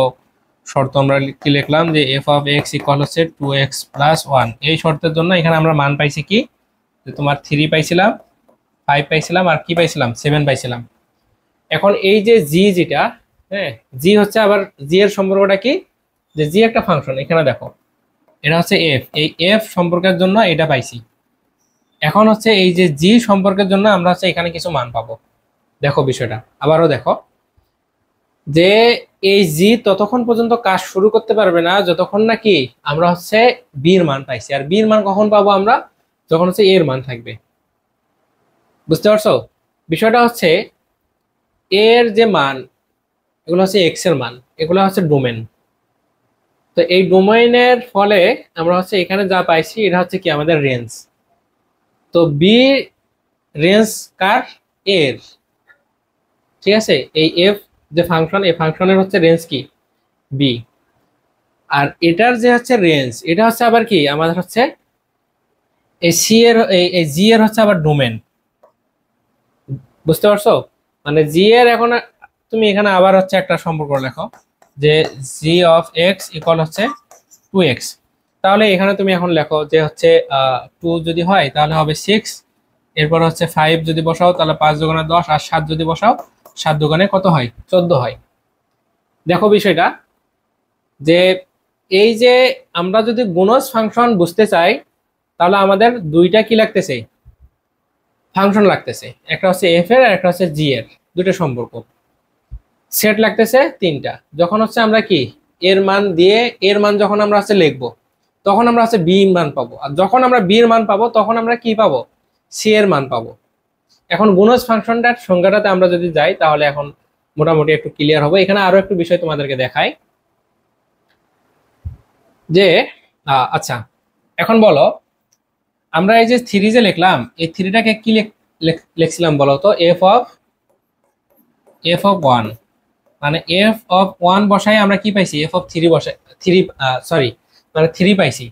শর্ত আমরা কি লিখলাম যে এফ অফ এক্স ইকুয়াল হচ্ছে 2x+1, এই শর্তের জন্য এখানে আমরা মান পাইছি কি যে তোমার 3 পাইছিলাম, 5 পাইছিলাম, আর কি পাইছিলাম 7 পাইছিলাম। এখন এই যে জি যেটা, হ্যাঁ, জি হচ্ছে আবার জি এর সম্পর্কটা কি যে জি একটা ফাংশন, এখানে দেখো এটা হচ্ছে এফ, এই এফ সম্পর্কের জন্য এটা পাইছি। এখন হচ্ছে এই যে জি সম্পর্কের জন্য আমরা হচ্ছে এখানে কিছু মান পাবো। দেখো বিষয়টা আবারও দেখো যে এই জি ততক্ষণ পর্যন্ত কাজ শুরু করতে পারবে না যতক্ষণ না কি আমরা হচ্ছে বির মান পাইছি, আর বির মান কখন পাবো আমরা যখন হচ্ছে এর মান থাকবে। বুঝতে পারছো বিষয়টা হচ্ছে এর যে মান এগুলো হচ্ছে এক্স এর মান, এগুলো হচ্ছে ডোমেন। তো এই ডোমেইনের ফলে আমরা হচ্ছে এখানে যা পাইছি এটা হচ্ছে কি আমাদের রেঞ্জ। তো বি রেঞ্জ কার, এর, ঠিক আছে। এই এফ যে ফাংশন, এই ফাংশনের হচ্ছে রেঞ্জ কি, বি। আর এটার যে হচ্ছে রেঞ্জ, এটা হচ্ছে আবার কি আমাদের হচ্ছে এই সি এর, এই জি এর হচ্ছে আবার ডোমেন। বুঝতে পারছো? মানে জি এর এখন তুমি এখানে আবার হচ্ছে একটা সম্পর্ক লেখো যে জি অফ এক্স ইকুয়াল হচ্ছে 2x। তাহলে এখানে তুমি এখন লেখো যে হচ্ছে 2 যদি হয় তাহলে হবে 6, এরপর হচ্ছে 5 যদি বসাও তাহলে 5 দুগুণে 10, আর 7 যদি বসাও 7 দুগুণে কত হয়, 14 হয়। দেখো বিষয়টা যে এই যে আমরা যদি গুণজ ফাংশন বুঝতে চাই তাহলে আমাদের দুইটা কি লাগতেছে, ফাংশন লাগতেছে। একটা হচ্ছে এফ এর আর একটা হচ্ছে জি এর, দুটো সম্পর্ক। সেট লাগতেছে তিনটা। যখন হচ্ছে আমরা কি এর মান দিয়ে, এর মান যখন আমরা হচ্ছে লিখবো তখন আমরা হচ্ছে বি মান পাবো, আর যখন আমরা বি এর মান পাবো তখন আমরা কি পাবো, সি এর মান পাবো। এখন গুণজ ফাংশনটার সংজ্ঞাটাতে আমরা যদি যাই তাহলে এখন মোটামুটি একটু ক্লিয়ার হবে। এখানে আরো একটু বিষয় তোমাদেরকে দেখাই যে আচ্ছা এখন বলো, আমরা এই যে থ্রি যে লিখলাম, এই থ্রিটাকে কি লিখছিলাম বলো তো, এফ অফ ওয়ান। মানে এফ অফ ওয়ান বসাই আমরা কি পাইছি, এফ অফ থ্রি বসাই, থ্রি সরি মানে থ্রি পাইছি।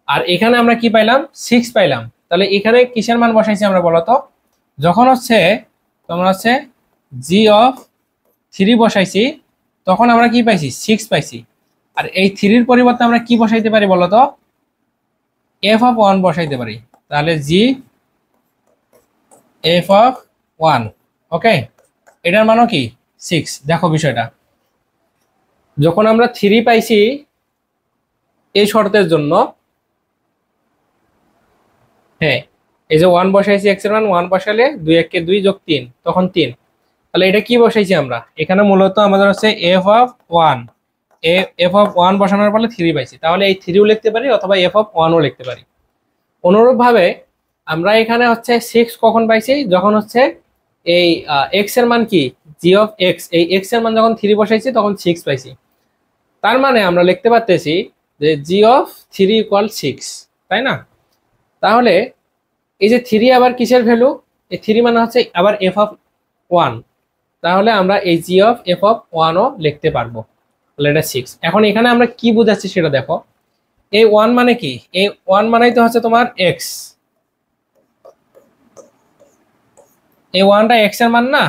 আর এখানে আমরা কি পাইলাম, 6 পাইলাম। তাহলে এখানে কিসের মান বসাইছি আমরা বলো তো, যখন হচ্ছে তোমরা হচ্ছে জি অফ থ্রি বসাইছি তখন আমরা কি পাইছি, 6 পাইছি। আর এই থ্রির পরিবর্তে আমরা কি বসাইতে পারি বলো তো, এফ অফ ওয়ান বসাইতে পারি। তাহলে জি এফ অফ ওয়ান, ওকে, এটার মানও কি 6। দেখো বিষয়টা, যখন আমরা থ্রি পাইছি এই শর্তের জন্য, হ্যাঁ এই যে ওয়ান বসাইছি এক্স এর মান, ওয়ান বসালে 2 1 কে 2 যোগ 3 তখন 3। তাহলে এটা কি বসাইছি আমরা, এখানে মূলত আমাদের হচ্ছে f of one, F of one বসানোর ফলে থ্রি পাইছি। তাহলে এই থ্রিও লিখতে পারি অথবা এফ অফ ওয়ানও লিখতে পারি। অনুরূপভাবে আমরা এখানে হচ্ছে 6 কখন পাইছি, যখন হচ্ছে এই এক্স এর মান কি, জি অফ এক্স, এই এক্স এর মান যখন থ্রি বসাইছি তখন 6 পাইছি। তার মানে আমরা লিখতে পারতেছি যে জি অফ থ্রি ইকুয়াল 6, তাই না? তাহলে এই যে থ্রি আবার কিসের ভ্যালু, এই থ্রি মানে হচ্ছে আবার এফ অফ ওয়ান। তাহলে আমরা এই জি অফ এফ অফ ওয়ানও লিখতে পারবো। তাহলে এটা 6। এখন এখানে আমরা কি বুঝাচ্ছি সেটা দেখো, এই ওয়ান মানে কি, এই ওয়ান মানেই তো হচ্ছে তোমার এক্স, এই ওয়ানটা এক্স এর মান না।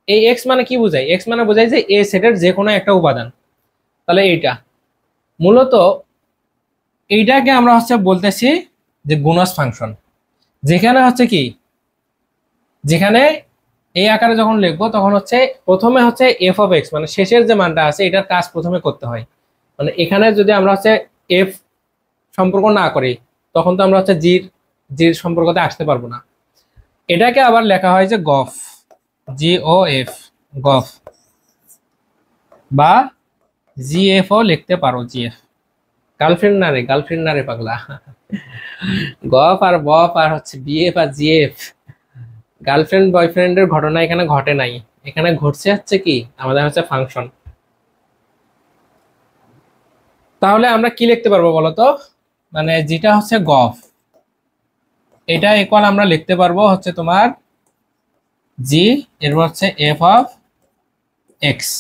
এই এক্স মানে কি বোঝায়, এক্স মানে বোঝায় যে এ সেটের যে কোনো একটা উপাদান। তাহলে এইটা মূলত, এইটাকে আমরা হচ্ছে বলতেছি যে গুণজ ফাংশন। যেখানে হচ্ছে কি, যেখানে এই আকারে যখন লিখবো তখন হচ্ছে প্রথমে হচ্ছে এফ অফ এক্স মানে শেষের যে মানটা আছে এটার কাজ প্রথমে করতে হয়। মানে এখানে যদি আমরা হচ্ছে এফ সম্পর্ক না করি তখন তো আমরা হচ্ছে জির জির সম্পর্কতে আসতে পারবো না। এটাকে আবার লেখা হয় যে গফ, জি ও এফ, গফ, বা জিএফ ও লিখতে পারো, জিএফ। গার্লফ্রেন্ড না রে পাগলা। গফ আর বফ আর হচ্ছে বিএফ আর জিএফ, গার্লফ্রেন্ড বয়ফ্রেন্ডের ঘটনা এখানে ঘটে নাই। এখানে ঘটছে হচ্ছে কি, আমাদের হচ্ছে ফাংশন। তাহলে আমরা কি লিখতে পারবো বলতো, মানে যেটা হচ্ছে গফ এটা ইকুয়াল আমরা লিখতে পারবো হচ্ছে তোমার জি, এরপর হচ্ছে এফ অফ এক্স।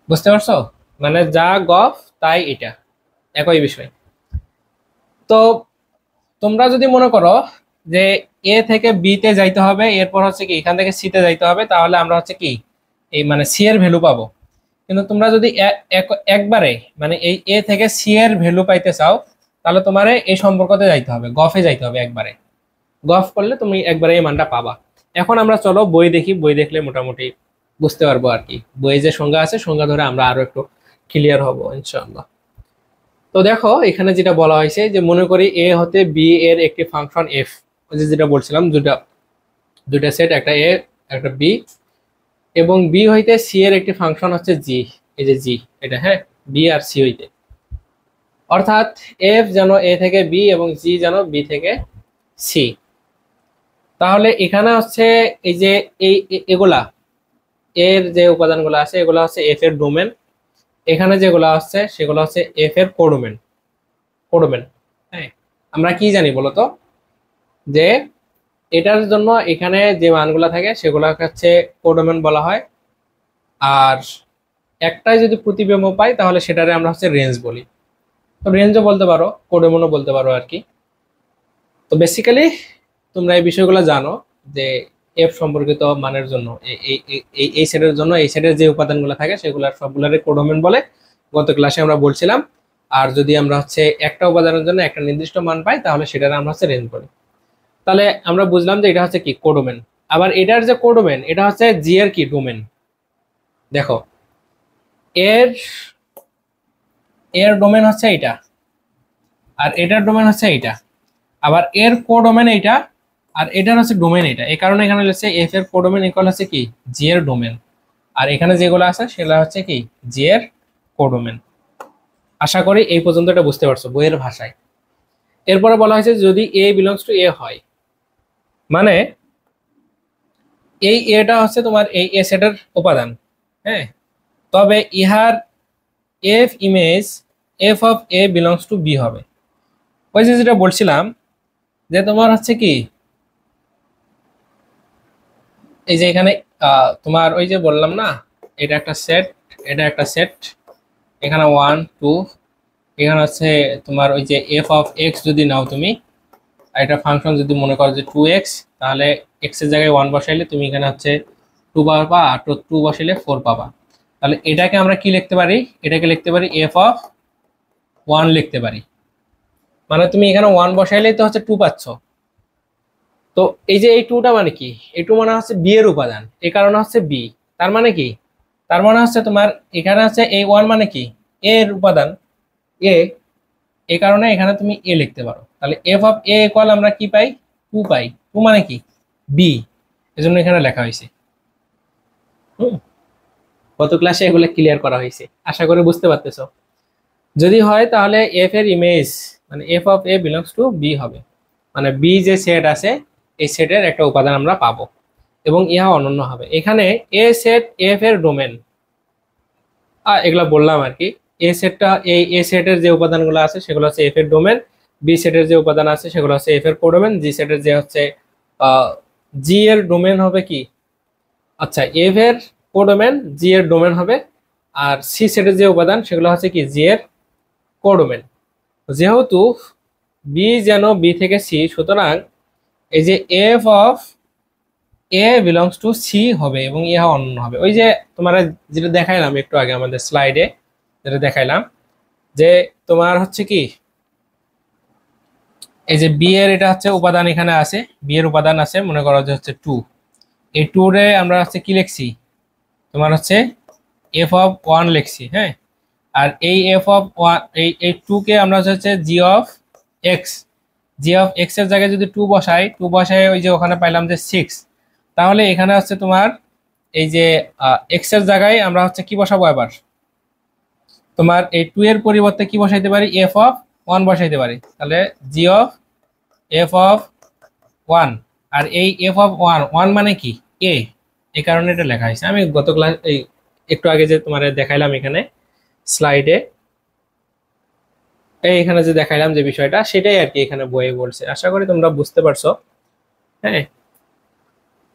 বুঝতে পারছো? মানে যা গফ তাই এটা, একই বিষয়। তো তোমরা যদি মনে করো যে এ থেকে বি তে যাইতে হবে, এরপর হচ্ছে কি এখান থেকে সি তে যাইতে হবে, তাহলে আমরা হচ্ছে কি এই মানে সি এর ভ্যালু পাবো। কিন্তু তোমরা যদি একবারে মানে এই এ থেকে সি এর ভ্যালু পাইতে চাও তাহলে তোমার এই সম্পর্কতে যাইতে হবে, গফে যাইতে হবে একবারে। গফ করলে তুমি একবারে এই মানটা পাবা। এখন আমরা চলো বই দেখি, বই দেখলে মোটামুটি বুঝতে পারবো আর কি। বইয়ে যে সংজ্ঞা আছে সংজ্ঞা ধরে আমরা আরো একটু ক্লিয়ার হবো ইনশাআল্লাহ। তো দেখো এখানে যেটা বলা হয়েছে যে মনে করি এ হতে বি এর একটি ফাংশন এফ, যেটা বলছিলাম দুটা দুটা সেট, একটা এ একটা বি, এবং বি হইতে সি এর একটি ফাংশন হচ্ছে জি, এই যে জি এটা, হ্যাঁ বি আর সি হইতে, অর্থাৎ এফ যেন এ থেকে বি এবং জি যেন বি থেকে সি। তাহলে এখানে হচ্ছে এই যে এই এগুলা এর যে উপাদানগুলো আছে এগুলো হচ্ছে এফ এর ডোমেন, এখানে যেগুলো হচ্ছে সেগুলো হচ্ছে এফ এর কোডোমেন। কোডোমেন, হ্যাঁ আমরা কি জানি বলতো, যে এটার জন্য এখানে যে মানগুলো থাকে সেগুলো হচ্ছে কোডোমেন বলা হয়। আর একটাই যদি প্রতিবিম্ব পাই তাহলে সেটারে আমরা হচ্ছে রেঞ্জ বলি। তো রেঞ্জও বলতে পারো, কোডোমেনও বলতে পারো আর কি। তো বেসিক্যালি তোমরা এই বিষয়গুলো জানো যে এফ সম্পর্কিত মানের জন্য এই সেটের জন্য এই সেটের যে উপাদানগুলো থাকে সেগুলোর সবগুলোরে কোডোমেন বলে, গত ক্লাসে আমরা বলছিলাম। আর যদি আমরা হচ্ছে একটা উপাদানের জন্য একটা নির্দিষ্ট মান পাই তাহলে সেটার আমরা হচ্ছে রেঞ্জ বলি। তাহলে আমরা বুঝলাম যে এটা হচ্ছে কি কোডোমেন। আবার এটার যে কোডোমেন এটা হচ্ছে জি এর কি ডোমেন। দেখো এর এর ডোমেন হচ্ছে এটা, আর এটার ডোমেন হচ্ছে এইটা। আবার এর কোডোমেন এইটা, আর এটার হচ্ছে ডোমেন এটা। এই কারণে এখানে হচ্ছে এফ এর কোডোমেন ইকুয়াল হচ্ছে কি জি এর ডোমেন, আর এখানে যেগুলো আছে সেগুলো হচ্ছে কি জি এর কোডোমেন। আশা করি এই পর্যন্ত এটা বুঝতে পারছো বইয়ের ভাষায়। এরপরে বলা হয়েছে যদি এ বিলংস টু এ হয়, মানে এই এটা হচ্ছে তোমার এই এ সেটের উপাদান, হ্যাঁ, তবে ইহার f image f of A belongs to B হবে। ওই যে যেটা বলছিলাম যে তোমার হচ্ছে কি এই যে এখানে তোমার ওই যে বললাম না এটা একটা সেট, এটা একটা সেট, এখানে 1 2, এখানে হচ্ছে তোমার ওই যে এফ অফ এক্স যদি নাও তুমি, আর এটা ফাংশন যদি মনে করো যে 2x, তাহলে x এর জায়গায় 1 বসাইলে তুমি এখানে হচ্ছে 2 পাবা, আর 2 বসাইলে 4 পাবা। তাহলে এটাকে আমরা কি লিখতে পারি, এটাকে লিখতে পারি এফ অফ 1 লিখতে পারি। মানে তুমি এখানে 1 বসাইলেই তো হচ্ছে 2 পাচ্ছ। তো এই যে এই 2টা মানে কি, এই 2 মানে হচ্ছে বি এর উপাদান, এই কারণে হচ্ছে বি। তার মানে কি, তার মানে হচ্ছে তোমার এখানে আছে এই 1 মানে কি এ এর উপাদান এ, এই কারণে এখানে তুমি এ লিখতে পারো। তাহলে এফ অফ এ ইকুয়াল আমরা কি পাই 2 পাই, 2 মানে কি বি, এজন্য এখানে লেখা হয়েছে। গত ক্লাসে এগুলো ক্লিয়ার করা হয়েছে, আশা করি বুঝতে পারতেছো। যদি হয় তাহলে এফ এর ইমেজ মানে f of A belongs to B হবে, মানে বি যে সেট আছে এই সেটের একটা উপাদান আমরা পাবো এবং ইহা অনন্য হবে। এখানে এ সেট এফ এর ডোমেন, এগুলা বললাম আর কি। এ সেটটা এই এ সেটের যে উপাদানগুলো আছে সেগুলো হচ্ছে এফ এর ডোমেন, বি সেটের যে উপাদান আছে সেগুলো হচ্ছে এফ এর কোডোমেন, জি সেটের যে হচ্ছে জি এর ডোমেন হবে কি, আচ্ছা এফ এর কোডোমেন জি এর ডোমেন হবে, আর সি সেটের যে উপাদান সেগুলো হচ্ছে কি জি এর কোডোমেন। যেহেতু বি যেন বি থেকে সি, সুতরাং এই যে f of A belongs to C হবে এবং ইহা অনন্য হবে। ওই যে তোমার যেটা দেখাইলাম একটু আগে আমাদের স্লাইডে, যেটা দেখাইলাম যে তোমার হচ্ছে কি এই যে বি এর এটা হচ্ছে উপাদান এখানে আছে, বি এর উপাদান আছে মনে করো যে হচ্ছে 2, এই 2 রে আমরা হচ্ছে কি লিখছি তোমার হচ্ছে এফ অফ 1 লিখছি, হ্যাঁ। আর এই এফ অফ 1 এই 2 কে আমরা হচ্ছে g of x, g of x এর জায়গায় যদি 2 বসাই, 2 বসাই ওই যে ওখানে পাইলাম যে 6, তাহলে এখানে হচ্ছে তোমার এই যে এক্স এর জায়গায় আমরা হচ্ছে কি বসাবো এবার, তোমার এই 2 এর পরিবর্তে কি বসাইতে পারি এফ অফ 1 বসাইতে পারি। তাহলে জি অফ এফ অফ 1, আর এই এফ অফ 1 1 মানে কি এ, এই কারণে এটা লেখা হয়েছে। আমি গত ক্লাস এই একটু আগে যে তোমার দেখাইলাম এখানে স্লাইডে, এখানে যে দেখাইলাম যে বিষয়টা সেটাই আর কি এখানে বইয়ে বলছে। আশা করি তোমরা বুঝতে পারছো, হ্যাঁ।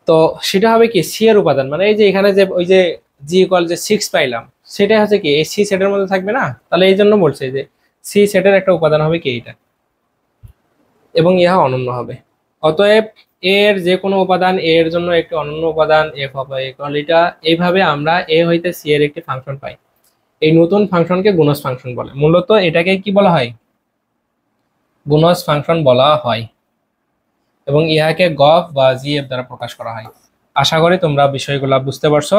তো সেটা হবে কি সি এর উপাদান, মানে এই যে এখানে যে ওই যে জি ইকুয়াল যে 6 পাইলাম সেটা হচ্ছে কি এই সি সেটের মধ্যে থাকবে না, তাহলে এই জন্য বলছে যে সি সেটের একটা উপাদান হবে কি এইটা এবং ইহা অনন্য হবে। অতএব এর যে কোনো উপাদান এ এর জন্য একটি অনন্য উপাদান এফ অফ ইকুয়াল এটা, এইভাবে আমরা এ হইতে সি এর একটি ফাংশন পাই। এই নতুন ফাংশনকে গুণজ ফাংশন বলে, মূলত এটাকে কি বলা হয় গুণজ ফাংশন বলা হয়, এবং ইহাকে গফ বা জিএফ দ্বারা প্রকাশ করা হয়। আশা করি তোমরা বিষয়গুলো বুঝতে পারছো।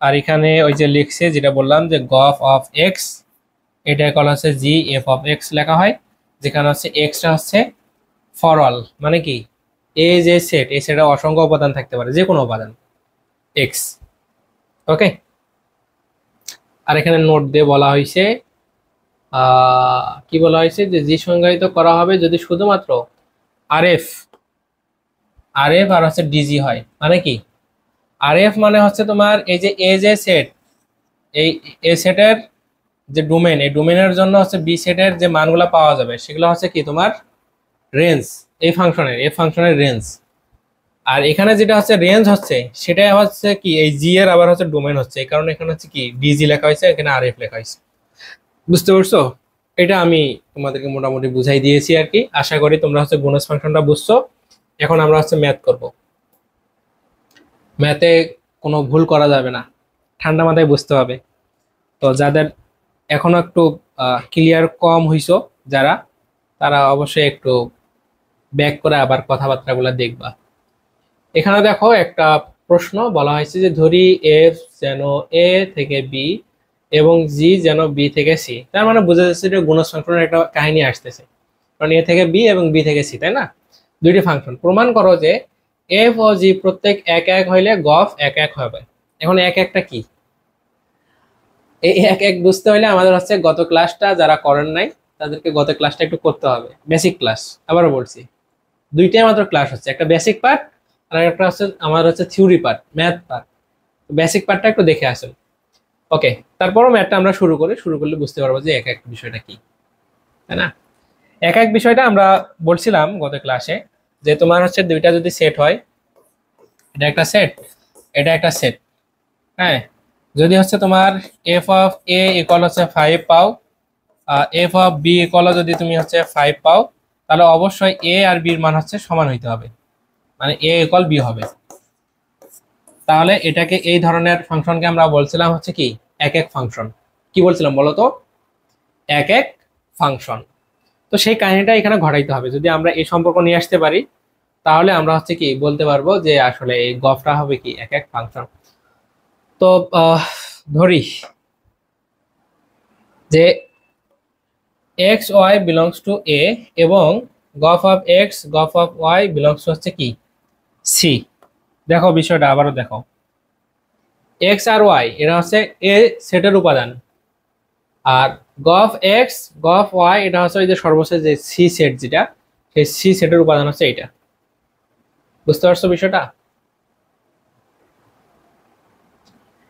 আর এখানে ওই যে লিখছে যেটা বললাম যে গফ অফ এক্স, এটা কল হচ্ছে জি এফ অফ এক্স লেখা হয়, যেখানে হচ্ছে এক্সটা হচ্ছে ফর অল, মানে কি এই যে সেট এই সেটে অসংখ্য উপাদান থাকতে পারে, যে কোনো উপাদান এক্স, ওকে। আর এখানে নোট দিয়ে বলা হয়েছে কি বলা হয়েছে যে জি সংজ্ঞায়িত করা হবে যদি শুধুমাত্র আরএফ আরএফ আর হচ্ছে ডিজি হয়। মানে কি আরএফ মানে হচ্ছে তোমার এই যে এ যে সেট, এই এ সেটের যে ডোমেন, এই ডোমেনের জন্য হচ্ছে বি সেটের যে মানগুলো পাওয়া যাবে সেগুলো হচ্ছে কি তোমার রেঞ্জ, এই ফাংশনের রেঞ্জ। আর এখানে যেটা হচ্ছে রেঞ্জ হচ্ছে সেটাই হচ্ছে কি এই জি এর আবার হচ্ছে ডোমেন হচ্ছে, এই কারণে এখানে হচ্ছে কি ডিজি লেখা হয়েছে, এখানে আর এফ লেখা হয়েছে। বুঝতে পারছো? এটা আমি তোমাদেরকে মোটামুটি বুঝাই দিয়েছি আর কি। আশা করি তোমরা হচ্ছে বোনাস ফাংশনটা বুঝছো। এখন আমরা হচ্ছে ম্যাথ করব। ম্যাথে কোনো ভুল করা যাবে না, ঠান্ডা মাথায় বুঝতে হবে। তো যাদের এখনো একটু ক্লিয়ার কম হইছো যারা, তারা অবশ্যই একটু ব্যাক করে আবার কথাবার্তাগুলো দেখবা। এখানে দেখো একটা প্রশ্ন বলা হয়েছে যে ধরি এফ যেন এ থেকে বি এবং জি যেন বি থেকে সি, তার মানে বোঝা যাচ্ছে যে গুণজ ফাংশনের একটা কাহিনী আসতেছে, কারণ এ থেকে বি এবং বি থেকে সি, তাই না? দুইটি ফাংশন। প্রমাণ করো যে এফ ও জি প্রত্যেক এক এক হইলে গফ এক এক হবে। এখন এক একটা কি? এই এক এক বুঝতে হলে আমাদের হচ্ছে গত ক্লাসটা যারা করেন নাই তাদেরকে গত ক্লাসটা একটু করতে হবে, বেসিক ক্লাস। আবারও বলছি, দুইটাই মাত্র ক্লাস হচ্ছে, একটা বেসিক পার্ট আর একটা হচ্ছে আমার হচ্ছে theory part, math part. Basic পার্টটা একটু দেখে আসুন। ওকে, তারপরও ম্যাথটা আমরা শুরু করলে বুঝতে পারবো যে এক এক বিষয়টা কি, তাই না? এক এক বিষয়টা আমরা বলছিলাম গত ক্লাসে যে তোমার হচ্ছে দুইটা যদি সেট হয়, এটা একটা সেট, এটা একটা সেট। হ্যাঁ, যদি হচ্ছে তোমার এফ অফ এ ইকুয়াল হচ্ছে 5 পাও, এফ অফ বি ইকুয়াল যদি তুমি হচ্ছে 5 পাও, তাহলে অবশ্যই এ আর বির মান হচ্ছে সমান হইতে হবে, মানে এ ইকুয়াল বি হবে। তাহলে এটাকে, এই ধরনের ফাংশনকে আমরা বলছিলাম হচ্ছে কি এক এক ফাংশন। কি বলছিলাম বলো তো? এক এক ফাংশন। তো সেই কাহিনীটা এখানে ঘটাইতে হবে। যদি আমরা এই সম্পর্ক নিয়ে আসতে পারি তাহলে আমরা হচ্ছে কি বলতে পারবো যে আসলে এই গফটা হবে কি এক এক ফাংশন। তো ধরি যে x y belongs to A এবং gof of x gof of y belongs to হচ্ছে কি সি। দেখো বিষয়টা আবারও দেখো, এক্স আর ওয়াই এরা হচ্ছে এ সেটের উপাদান, আর গফ এক্স গফ ওয়াই এটা হচ্ছে ওই যে সর্বশেষ যে সি সেট, যেটা সেই সি সেটের উপাদান হচ্ছে এইটা। বুঝতে পারছো বিষয়টা?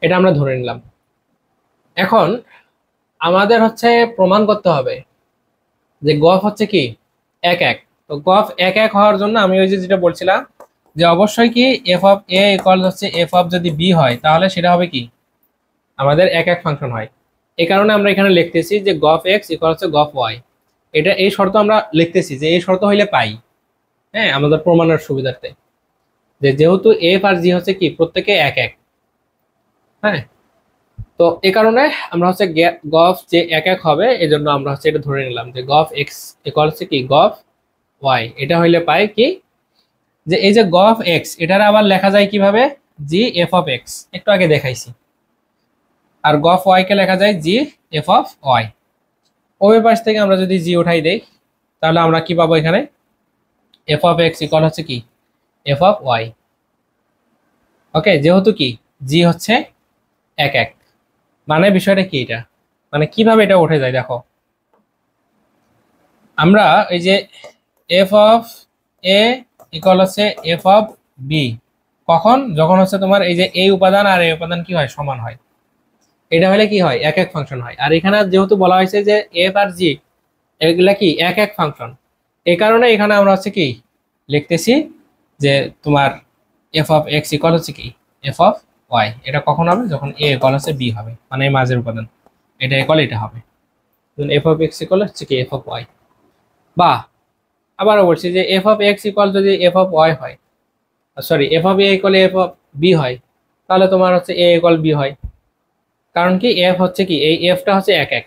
এটা আমরা ধরে নিলাম। এখন আমাদের হচ্ছে প্রমাণ করতে হবে যে গফ হচ্ছে কি এক এক। তো গফ এক এক হওয়ার জন্য আমি ওই যে যেটা বলছিলাম যে অবশ্যই কি এফ অফ এ ইকুয়াল হচ্ছে এফ অফ যদি বি হয় তাহলে সেটা হবে কি আমাদের এক এক ফাংশন হয়। এই কারণে আমরা এখানে লিখতেছি যে গফ এক্স ইকুয়াল হচ্ছে গফ ওয়াই। এটা এই শর্ত আমরা লিখতেছি যে এই শর্ত হইলে পাই। হ্যাঁ, আমাদের প্রমাণের সুবিধার্থে যে যেহেতু এফ আর জি হচ্ছে কি প্রত্যেকে এক এক। হ্যাঁ, তো এই কারণে আমরা হচ্ছে গফ যে এক এক হবে এই জন্য আমরা হচ্ছে এটা ধরে নিলাম যে গফ এক্স ইকুয়াল হচ্ছে কি গফ ওয়াই। এটা হইলে পাই কি যে এই যে গফ এক্স এটার আবার লেখা যায় কিভাবে, জি এফ অফ এক্স, একটু আগে দেখাইছি। আর গফ ওয়াই কে লেখা যায় জি এফ অফ ওয়াই। ওই পাশ থেকে আমরা যদি জি উঠাই দেই তাহলে আমরা কি পাবো এখানে, এফ অফ এক্স ইকুয়াল হচ্ছে কি এফ অফ ওয়াই। ওকে, যেহেতু কি জি হচ্ছে এক এক, মানে বিষয়টা কি এটা, মানে কিভাবে এটা উঠে যায় দেখো। আমরা এই যে এফ অফ এ ইকুয়াল হচ্ছে এফ অফ বি, কখন? যখন হচ্ছে তোমার এই যে এই উপাদান আর এই উপাদান কি হয় সমান হয়, এটা হলে কি হয় এক এক ফাংশন হয়। আর এখানে যেহেতু বলা হয়েছে যে এফ আর জি এগুলা কি এক এক ফাংশন, এই কারণে এখানে আমরা হচ্ছে কি লিখতেছি যে তোমার এফ অফ এক্স ইকুয়াল হচ্ছে কি এফ অফ ওয়াই। এটা কখন হবে? যখন এ ইকুয়াল হচ্ছে বি হবে, মানে এই মাঝের উপাদান এটা ইকুয়াল এটা হবে। এফ অফ এক্স ইকুয়াল হচ্ছে কি এফ অফ ওয়াই। বা আবারও বলছি যে এফ অফ এক্স ইকুয়াল যদি এফ অফ ওয়াই হয়, sorry f of A equal f of B হয়, তাহলে তোমার হচ্ছে এ ইকুয়াল বি হয়। কারণ কি এফ হচ্ছে কি এই এফটা হচ্ছে এক এক,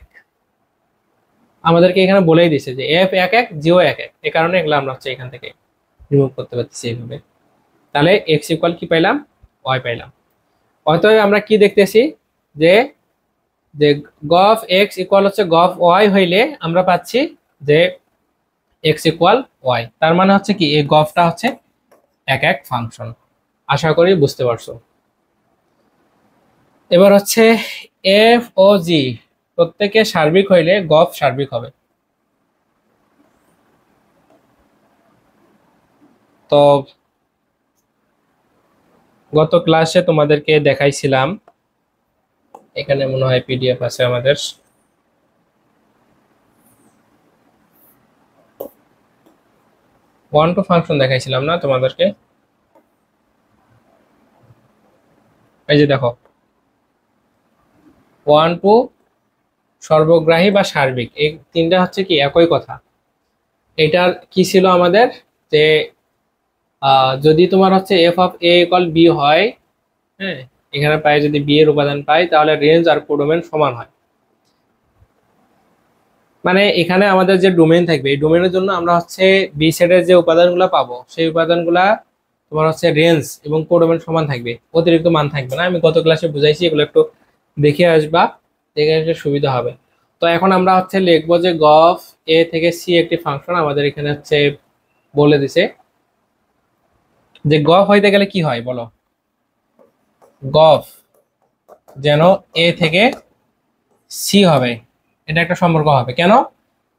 আমাদেরকে এখানে বলেই দিছে যে এফ এক এক জিও এক এক, এই কারণে এগুলো আমরা হচ্ছে এখান থেকে রিমুভ করতে পারতেছি এইভাবে। তাহলে এক্স ইকুয়াল কি পাইলাম, ওয়াই পাইলাম। অতএব আমরা কি দেখতেছি যে যে গফ এক্স ইকুয়াল হচ্ছে গফ ওয়াই হইলে আমরা পাচ্ছি যে এক্স ইকুয়াল ওয়াই। তার মানে হচ্ছে কি এই গফটা হচ্ছে এক এক ফাংশন। আশা করি বুঝতে পারছো। এবার হচ্ছে এফ ও জি প্রত্যেকে সার্বিক হইলে গফ সার্বিক হবে। তো গত ক্লাসে তোমাদেরকে দেখাইছিলাম, এখানে মনে হয় পিডিএফ আছে আমাদের। ওয়ান টু ফাংশন দেখাইছিলাম না তোমাদেরকে? এই যে দেখো, ওয়ান টু সর্বগ্রাহী বা সার্বিক, এই তিনটা হচ্ছে কি একই কথা। এটার কি ছিল আমাদের, যে যদি তোমার হচ্ছে f of A equal B হয়, হ্যাঁ, এখানে পাই যদি বি এর উপাদান পাই, তাহলে রেঞ্জ আর কোডোমেন সমান হয়। মানে এখানে আমাদের যে ডোমেন থাকবে, এই ডোমেনের জন্য আমরা হচ্ছে বি সেটের যে উপাদানগুলো পাবো, সেই উপাদানগুলা তোমার হচ্ছে রেঞ্জ এবং কোডোমেন সমান থাকবে, অতিরিক্ত মান থাকবে না। আমি গত ক্লাসে বুঝাইছি, এগুলো একটু দেখে আসবা, দেখে আসলে সুবিধা হবে। তো এখন আমরা হচ্ছে লিখবো যে গফ এ থেকে সি একটি ফাংশন আমাদের এখানে হচ্ছে বলে দিছে, যে গফ হইতে গেলে কি হয় বলো? গফ যেন এ থেকে সি হবে, এটা একটা সম্পর্ক হবে। কেন?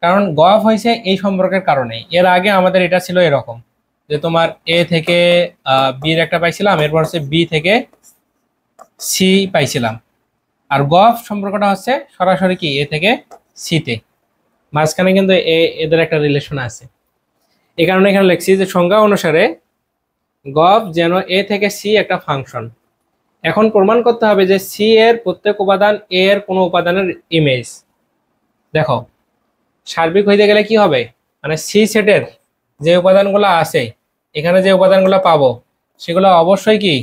কারণ গফ হয়েছে এই সম্পর্কের কারণে। এর আগে আমাদের এটা ছিল এরকম, যে তোমার এ থেকে বি এর একটা পাইছিলাম, এরপর হচ্ছে বি থেকে সি পাইছিলাম। আর গফ সম্পর্কটা হচ্ছে সরাসরি কি এ থেকে সিতে, মাঝখানে কিন্তু এদের একটা রিলেশন আছে। এই কারণে এখানে লিখছি যে সংজ্ঞা অনুসারে গফ যেন এ থেকে সি একটা ফাংশন। এখন প্রমাণ করতে হবে যে সি এর প্রত্যেক উপাদান এ এর কোনো উপাদানের ইমেজ। দেখো, সার্বিক হইতে গেলে কি হবে, মানে সি সেটের যে উপাদানগুলো আছে, এখানে যে উপাদানগুলো পাবো, সেগুলো অবশ্যই কি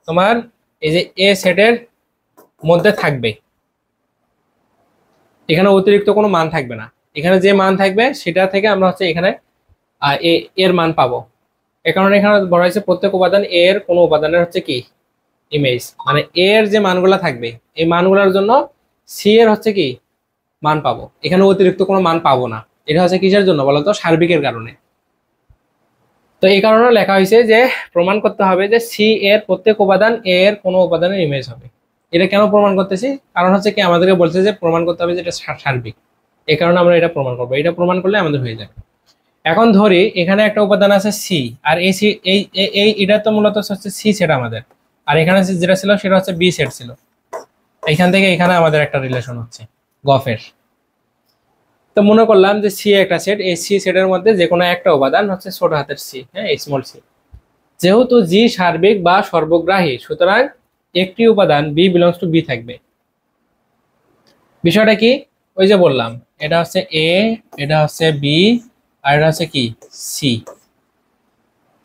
তোমার এই যে এ সেটের মধ্যে থাকবে। এখানে অতিরিক্ত কোনো মান থাকবে না, এখানে যে মান থাকবে সেটা থেকে আমরা হচ্ছে এখানে এর মান পাবো। এ কারণে এখানে বলা হয়েছে প্রত্যেক উপাদান এ এর কোনো উপাদানের হচ্ছে কি ইমেজ, মানে এর যে মানগুলো থাকবে, এই মানগুলোর জন্য সি এর হচ্ছে কি মান পাবো, এখানে অতিরিক্ত কোনো মান পাবো না। এটা হচ্ছে কিসের জন্য বলতো? সার্বিকের কারণে। তো এই কারণে লেখা হয়েছে যে প্রমাণ করতে হবে যে সি এর প্রত্যেক উপাদান এ এর কোনো উপাদানের ইমেজ হবে। এটা কেন প্রমাণ করতেছি? কারণ হচ্ছে কি আমাদেরকে বলছে যে প্রমাণ করতে হবে যে এটা সার্বিক, এই কারণে আমরা এটা প্রমাণ করবো। এটা প্রমাণ করলে আমাদের হয়ে যাবে। এখন ধরি এখানে একটা উপাদান আছে সি, আর এই সি এই এটা তো মূলত হচ্ছে সি সেট আমাদের, আর এখানে যেটা ছিল সেটা হচ্ছে বি সেট ছিল। এইখান থেকে এখানে আমাদের একটা রিলেশন হচ্ছে গফের। তো মনে করলাম যে সি একটা সেট, এই সি সেটের মধ্যে যে কোনো একটা উপাদান হচ্ছে ছোট হাতের সি, হ্যাঁ, স্মল সি। যেহেতু জি সার্বিক বা সর্বগ্রাহী, সুতরাং একটি উপাদান বি বিলংস টু বি থাকবে। বিষয়টা কি? ওই যে বললাম, এটা হচ্ছে এ, এটা হচ্ছে বি, আর এটা হচ্ছে কি সি।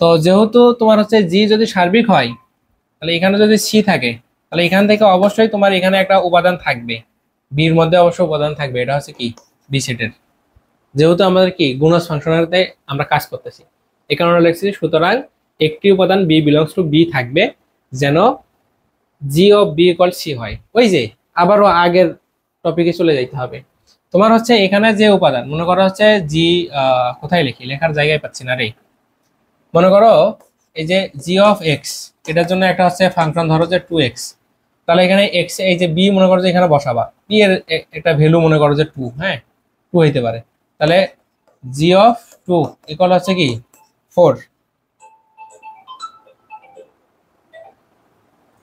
তো যেহেতু তোমার হচ্ছে জি যদি সার্বিক হয়, তাহলে এখানে যদি সি থাকে, তাহলে এখান থেকে অবশ্যই তোমার এখানে একটা উপাদান থাকবে, বির মধ্যে অবশ্যই উপাদান থাকবে, এটা হচ্ছে কি বি সেটের। যেহেতু আমাদের কি গুণজ ফাংশনারিতে আমরা কাজ করতেছি, এই কারণে লিখছি সুতরাং একটি উপাদান বি বিলংস টু বি থাকবে যেন জি অফ বি ইকুয়াল সি হয়। ওই যে আবারও আগের টপিকে চলে যাইতে হবে। তোমার হচ্ছে এখানে যে উপাদান, মনে করো হচ্ছে জি, কোথায় লিখি, লেখার জায়গায় পাচ্ছি না রে। মনে করো এই যে জি অফ এক্স, এটার জন্য একটা হচ্ছে ফাংশন ধরো যে 2x, তাহলে এখানে এক্স এই যে বি মনে করো যে এখানে বসাবা, বি এর একটা ভ্যালু মনে করো যে 2, হ্যাঁ 2 হইতে পারে। তাহলে জি অফ 2 ইকুয়াল হচ্ছে কি 4।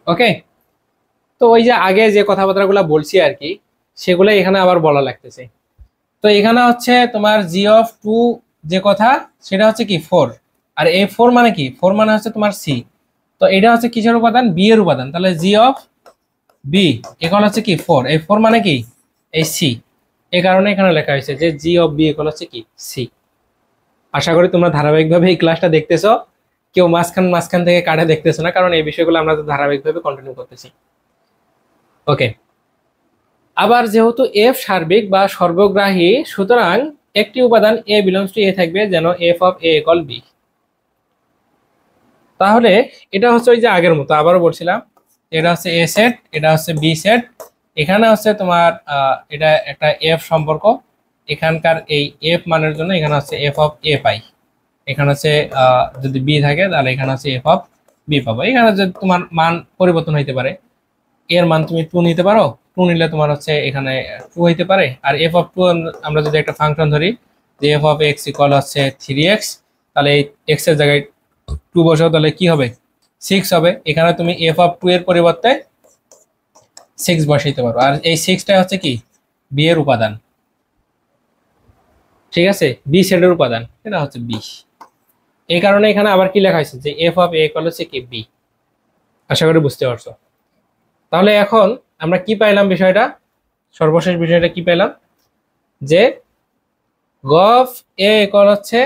ওকে, তো ওই যে আগে যে কথাবার্তাগুলো বলছি আর কি, সেগুলো এখানে আবার বলা লাগতেছে। তো এখানে হচ্ছে তোমার জি অফ 2 যে কথা, সেটা হচ্ছে কি 4। আর এই 4 মানে কি? 4 মানে হচ্ছে তোমার সি। তো এটা হচ্ছে কিসের উপাদান? বি এর উপাদান। তাহলে জি অফ বি ইকুয়াল হচ্ছে কি 4। এই 4 মানে কি এই সি। এই কারণে এখানে লেখা হয়েছে যে জি অফ বি ইকুয়াল হচ্ছে কি সি। আশা করি তোমরা ধারাবাহিকভাবে এই ক্লাসটা দেখতেছো, কেউ মাঝখান মাঝখান থেকে কাটে দেখতেছো না, কারণ এই বিষয়গুলো আমরা ধারাবাহিকভাবে কন্টিনিউ করতেছি। ওকে, আবার যেহেতু এফ সার্বিক বা সর্বগ্রাহী, সুতরাং একটি উপাদান এ বিলংস টু এ থাকবে যেন f of A equal B. তাহলে এটা হচ্ছে ওই যে আগের মতো, আবারও বলছিলাম, এটা হচ্ছে এ সেট, এটা হচ্ছে বি সেট। এখানে হচ্ছে তোমার এটা একটা এফ সম্পর্ক, এখানকার এই এফ মানের জন্য এখানে হচ্ছে এফ অফ এ পাই। এখানে হচ্ছে যদি বি থাকে তাহলে এখানে হচ্ছে এফ অফ বি পাবো। এখানে যদি তোমার মান পরিবর্তন হইতে পারে, এর মান তুমি 2 নিতে পারো, 2 নিলে তোমার হচ্ছে এখানে 2 হইতে পারে। আর এফ অফ 2 আমরা যদি একটা ফাংশন ধরি যে এফ অফ এক্স ইকুয়াল হচ্ছে 3x, তাহলে এই এক্স এর জায়গায় 2 বসাও, তাহলে কি হবে 6 হবে। এখানে তুমি এফ অফ 2 এর পরিবর্তে 6 বসাইতে পারো। আর এই 6টা হচ্ছে কি বি এর উপাদান, ঠিক আছে, বি সেটের উপাদান, এটা হচ্ছে বি। এই কারণে এখানে আবার কি লেখা হয়েছে যে এফ অফ এ ইকুয়াল হচ্ছে কি বি। আশা করি বুঝতে পারছো। তাহলে এখন আমরা কি পাইলাম বিষয়টা, সর্বশেষ বিষয়টা কি পেলাম, যে গফ এ ইকুয়াল হচ্ছে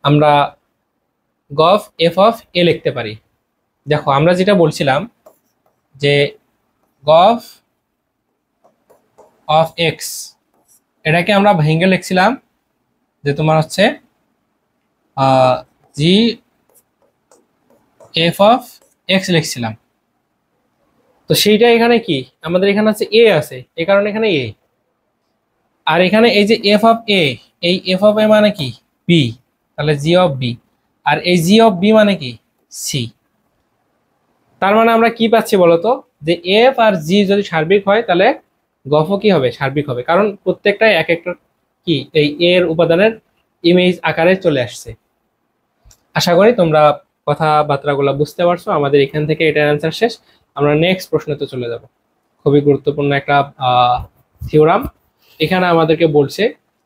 আমরা গফ এফ অফ এ লিখতে পারি। দেখো আমরা যেটা বলছিলাম যে গফ অফ এক্স, এটাকে আমরা ভেঙে লিখছিলাম যে তোমার হচ্ছে জি এফ অফ এক্স লিখছিলাম। তো সেইটা এখানে কি আমাদের এখানে আছে এ আছে, এই কারণে এখানে এ। আর এখানে এই যে এফ অফ এ, এই এফ অফ এ মানে কি বি, তাহলে জি অফ বি। আর এই জি অফ বি মানে কি সি। তার মানে আমরা কি পাচ্ছি বলতো, যে এফ আর জি যদি সার্বিক হয় তাহলে গফও কি হবে, সার্বিক হবে, কারণ প্রত্যেকটাই এক একটা কি এই এর উপাদানের ইমেজ আকারে চলে আসছে। আশা করি তোমরা কথাবার্তাগুলো বুঝতে পারছো। আমাদের এখান থেকে এটার অ্যান্সার শেষ। আমরা নেক্সট প্রশ্নতে চলে যাব। খুবই গুরুত্বপূর্ণ একটা থিওরাম এখানে আমাদেরকে বলছে।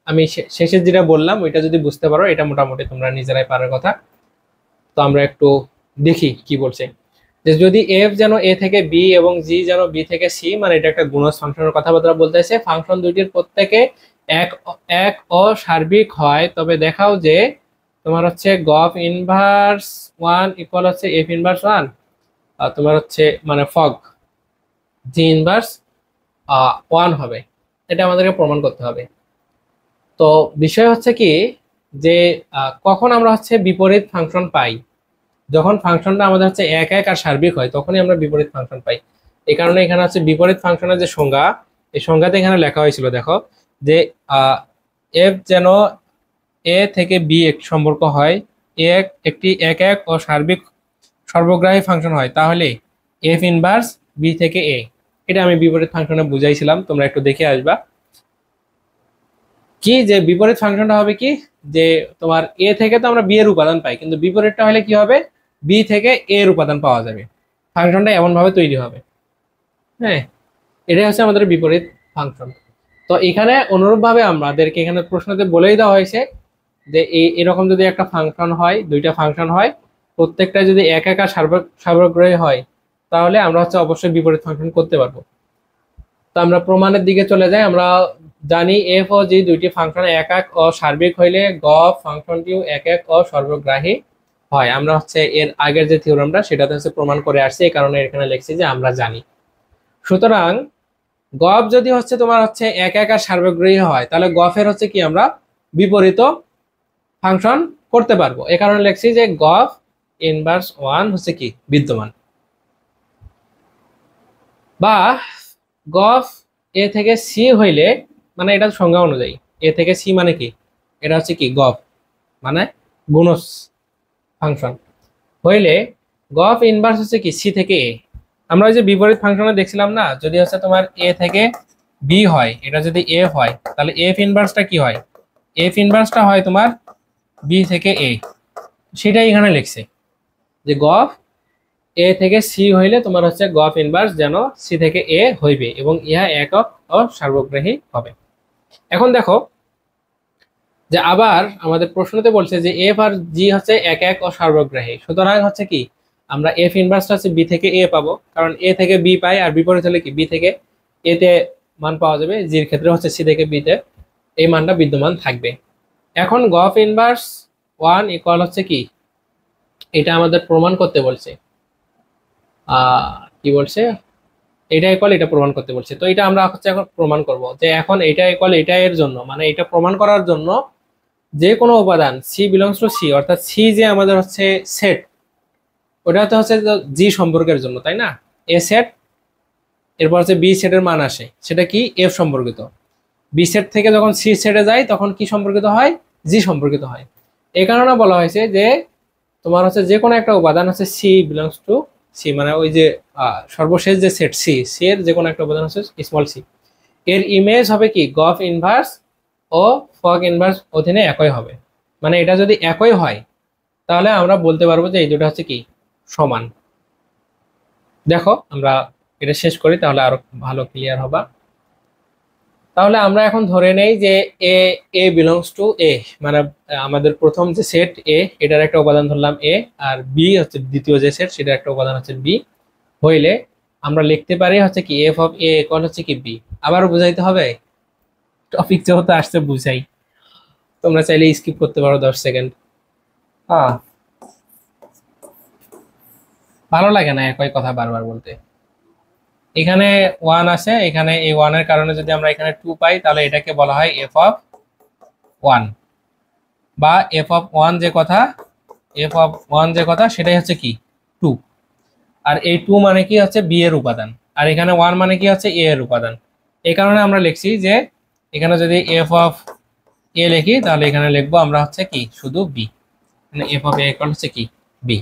আমি শেষে যেটা বললাম ওইটা যদি বুঝতে পারো, এটা মোটামুটি তোমরা নিজেরাই পারার কথা। তো আমরা একটু দেখি কি বলছে, যে যদি এফ যেন এ থেকে বি এবং জি যেন বি থেকে সি, মানে এটা একটা গুণজ ফাংশনের কথাবার্তা বলতেছে, ফাংশন দুইটির প্রত্যেকে এক এক ও সার্বিক হয়, তবে দেখাও যে তোমার হচ্ছে গফ ইনভার্স ওয়ান ইকুয়াল হচ্ছে এফ ইনভার্স ওয়ান, আর তোমার হচ্ছে মানে ফগ জি ইনভার্স ওয়ান হবে। এটা আমাদেরকে প্রমাণ করতে হবে। তো বিষয় হচ্ছে কি, যে কখন আমরা হচ্ছে বিপরীত ফাংশন পাই, যখন ফাংশনটা আমাদের হচ্ছে এক এক আর সার্বিক হয় তখনই আমরা বিপরীত ফাংশন পাই। এই কারণে এখানে হচ্ছে বিপরীত ফাংশনের যে সংজ্ঞা, এই সংজ্ঞাতে এখানে লেখা হয়েছিল দেখো, যে এফ যেন এ থেকে বি একটি সম্পর্ক হয়, একটি এক এক ও সার্বিক সর্বগ্রাহী ফাংশন হয়, তাহলে এফ ইনভার্স বি থেকে এ। এটা আমি বিপরীত ফাংশনে বুঝাইছিলাম, তোমরা একটু দেখে আসবা কি, যে বিপরীত ফাংশনটা হবে কি, যে তোমার এ থেকে তো আমরা বি এর উপাদান পাই, কিন্তু বিপরীতটা হলে কি হবে, বি থেকে এ এর উপাদান পাওয়া যাবে। ফাংশনটা এমন ভাবে তৈরি হবে। হ্যাঁ, এটাই হচ্ছে আমাদের বিপরীত ফাংশন। তো এখানে অনুরূপভাবে আমাদেরকে এখানে প্রশ্নতে বলেই দেওয়া হয়েছে যে এরকম যদি একটা ফাংশন হয়, দুইটা ফাংশন হয়, প্রত্যেকটা যদি এক এক আর সর্বগ্রাহী হয়, তাহলে আমরা হচ্ছে অবশ্যই বিপরীত ফাংশন করতে পারবো। তো আমরা প্রমাণের দিকে চলে যাই। আমরা জানি এফ ও জি দুইটি ফাংশন এক এক ও সার্বিক হইলে গ ফাংশনটিও এক এক ও সর্বগ্রাহী হয়। আমরা হচ্ছে এর আগের যে থিওরামটা সেটাতে হচ্ছে প্রমাণ করে আসছি, এই কারণে এখানে লিখছি যে আমরা জানি। সুতরাং গফ যদি হচ্ছে তোমার হচ্ছে এক এক আর সার্বগ্রাহী হয়, তাহলে গফের হচ্ছে কি আমরা বিপরীত ফাংশন করতে পারবো। এ কারণে লিখছি যে গফ ইনভার্স ওয়ান হচ্ছে কি বিদ্যমান, বা গফ এ থেকে সি হইলে, মানে এটা সংজ্ঞা অনুযায়ী এ থেকে সি মানে কি, এটা হচ্ছে কি গফ মানে গুণজ ফাংশন হইলে গফ ইনভার্স হচ্ছে কি সি থেকে এ। আমরা ওই যে বিপরীত ফাংশনে দেখছিলাম না, যদি হচ্ছে তোমার এ থেকে বি হয়, এটা যদি এফ হয়, তাহলে এফ ইনভার্সটা কি হয়, এফ ইনভার্সটা হয় তোমার বি থেকে এ। সেটাই এখানে লিখছে যে গফ এ থেকে সি হইলে তোমার হচ্ছে গফ ইনভার্স যেন সি থেকে এ হইবে এবং ইহা একক ও সর্বগ্রাহী হবে। এখন দেখো যে আবার আমাদের প্রশ্নতে বলছে যে এফ আর জি হচ্ছে এক এক ও সর্বগ্রাহী, সুতরাং হচ্ছে কি আমরা এফ ইনভার্সটা হচ্ছে বি থেকে এ পাবো, কারণ এ থেকে বি পাই, আর বিপরীত হলে কি বি থেকে এ তে মান পাওয়া যাবে, জির ক্ষেত্রে হচ্ছে সি থেকে বি তে এই মানটা বিদ্যমান থাকবে। এখন গফ ইনভার্স ওয়ান ইকুয়াল হচ্ছে কি, এটা আমাদের প্রমাণ করতে বলছে। কি বলছে, এটা ইকুয়াল এটা প্রমাণ করতে বলছে। তো এটা আমরা হচ্ছে এখন প্রমাণ করব যে এখন এটা ইকুয়াল এটা এর জন্য, মানে এটা প্রমাণ করার জন্য যে কোনো উপাদান সি বিলংস টু সি, অর্থাৎ সি যে আমাদের হচ্ছে সেট, ওটা তো হচ্ছে জি সম্পর্কের জন্য, তাই না, এ সেট, এরপর হচ্ছে বি সেটের মান আসে, সেটা কি এফ সম্পর্কিত। বি সেট থেকে যখন সি সেটে যায় তখন কি সম্পর্কিত হয়, জি সম্পর্কিত হয়। এই কারণে বলা হয়েছে যে তোমার হচ্ছে যে কোনো একটা উপাদান হচ্ছে সি বিলংস টু সি, মানে ওই যে সর্বশেষ যে সেট সি, সি এর যে কোনো একটা উপাদান হচ্ছে স্মল সি, এর ইমেজ হবে কি গফ ইনভার্স ও ফগ ইনভার্স অধীনে একই হবে। মানে এটা যদি একই হয় তাহলে আমরা বলতে পারবো যে এই দুটো হচ্ছে কি সমান। দেখো আমরা এটা শেষ করি তাহলে আরো ভালো ক্লিয়ার হবা। তাহলে আমরা এখন ধরে নেই যে এ এ বিলংস টু এ, মানে আমাদের প্রথম যে সেট এ, এটার একটা উপাদান ধরলাম এ, আর বি হচ্ছে দ্বিতীয় যে সেট, সেটার একটা উপাদান হচ্ছে বি হইলে আমরা লিখতে পারি হচ্ছে কি এফ অফ এ ইকুয়াল হচ্ছে কি বি। আবারও বুঝাইতে হবে, টপিক যেহেতু আসছে বুঝাই, তোমরা চাইলে স্কিপ করতে পারো 10 সেকেন্ড। হ্যাঁ, ভালো লাগে না একই কথা বারবার বলতে। এখানে ওয়ান আছে, এখানে এই ওয়ানের কারণে যদি আমরা এখানে টু পাই তাহলে এটাকে বলা হয় এফ অফ ওয়ান, বা এফ অফ ওয়ান যে কথা, এফ অফ ওয়ান যে কথা সেটাই হচ্ছে কি টু। আর এই টু মানে কি হচ্ছে বি এর উপাদান, আর এখানে ওয়ান মানে কি হচ্ছে এ এর উপাদান। এই কারণে আমরা লিখছি যে এখানে যদি এফ অফ এ লিখি তাহলে এখানে লিখবো আমরা হচ্ছে কি শুধু বি, মানে এফ অফ এ ইকুয়াল হচ্ছে কি বি।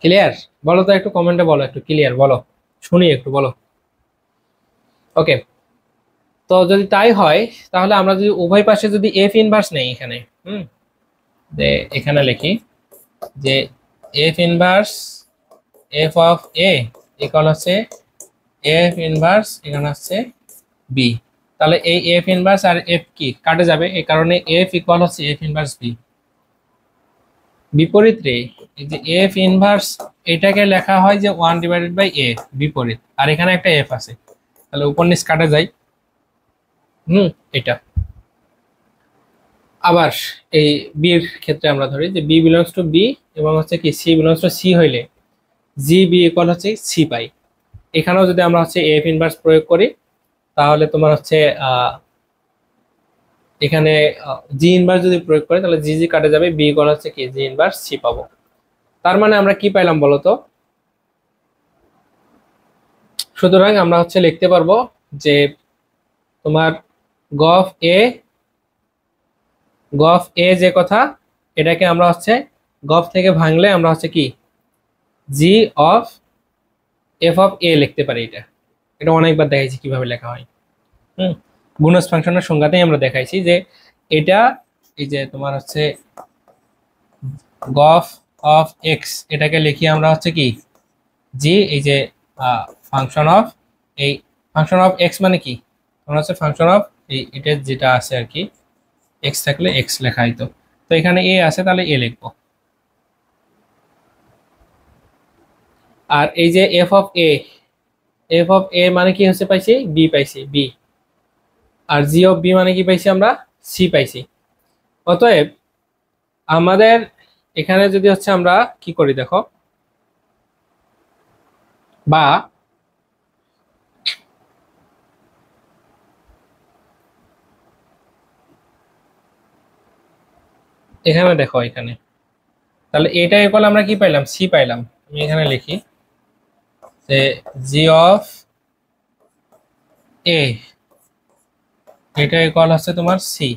ক্লিয়ার? বলো তো একটু কমেন্টে বলো, একটু ক্লিয়ার বলো, শুনি একটু বলো। ওকে, তো যদি তাই হয় তাহলে আমরা যদি উভয় পাশে যদি এফ ইনভার্স নেই এখানে, হুম, যে এখানে লিখি যে f inverse F of A equal হচ্ছে এফ ইনভার্স এখানে হচ্ছে বি, তাহলে এই এফ ইনভার্স আর এফ কি কাটে যাবে, এই কারণে এফ ইকুয়াল হচ্ছে এফ ইনভার্স বি। বিপরীত রে, এই যে এফ ইনভার্স এটাকে লেখা হয় যে 1/a বিপরীত, আর এখানে একটা এফ আছে, তাহলে উপর নিচ কাটা যায়, হুম, এটা। আবার এই বি এর ক্ষেত্রে আমরা ধরি যে বি বিলংস টু বি এবং হচ্ছে কি সি বিলংস টু সি হইলে জি বি ইকুয়াল হচ্ছে সি পাই। এখানেও যদি আমরা হচ্ছে এফ ইনভার্স প্রয়োগ করি তাহলে তোমার হচ্ছে এখানে জি ইনভার্স যদি প্রয়োগ করি তাহলে জি জি কাটে যাবে, বি ইকুয়াল হচ্ছে কি জি ইনভার্স সি পাবো। তার মানে আমরা কি পাইলাম বলতো? সুতরাং আমরা হচ্ছে লিখতে পারবো যে তোমার গফ এ, গফ এ যে কথা, এটাকে আমরা হচ্ছে গফ থেকে ভাঙলে আমরা হচ্ছে কি জি অফ এফ অফ এ লিখতে পারি। এটা এটা অনেকবার দেখাইছি কিভাবে লেখা হয়, হুম, গুণজ ফাংশনের সংজ্ঞাতেই আমরা দেখাইছি যে এটা, এই যে তোমার হচ্ছে গফ অফ এক্স, এটাকে লিখি আমরা হচ্ছে কি জি, এই যে ফাংশন অফ, এই ফাংশন অফ এক্স মানে কি তোমার হচ্ছে ফাংশন অফ এই এটা যেটা আছে আর কি, এক্স থাকলে এক্স লেখা হইতো, তো এখানে এ আছে তাহলে এ লিখবো। আর এই যে f of A, f of A মানে কি হচ্ছে পাইছি বি পাইছি বি, আর জি অফ বি মানে কি পাইছি আমরা সি পাইছি। অতএব আমাদের এখানে যদি হচ্ছে আমরা কি করি দেখো, বা এখানে দেখো এখানে, তাহলে এটা ইকুয়াল আমরা কি পাইলাম সি পাইলাম। আমি এখানে লিখি যে জি অফ এ, এটা ইকুয়াল হচ্ছে তোমার সি।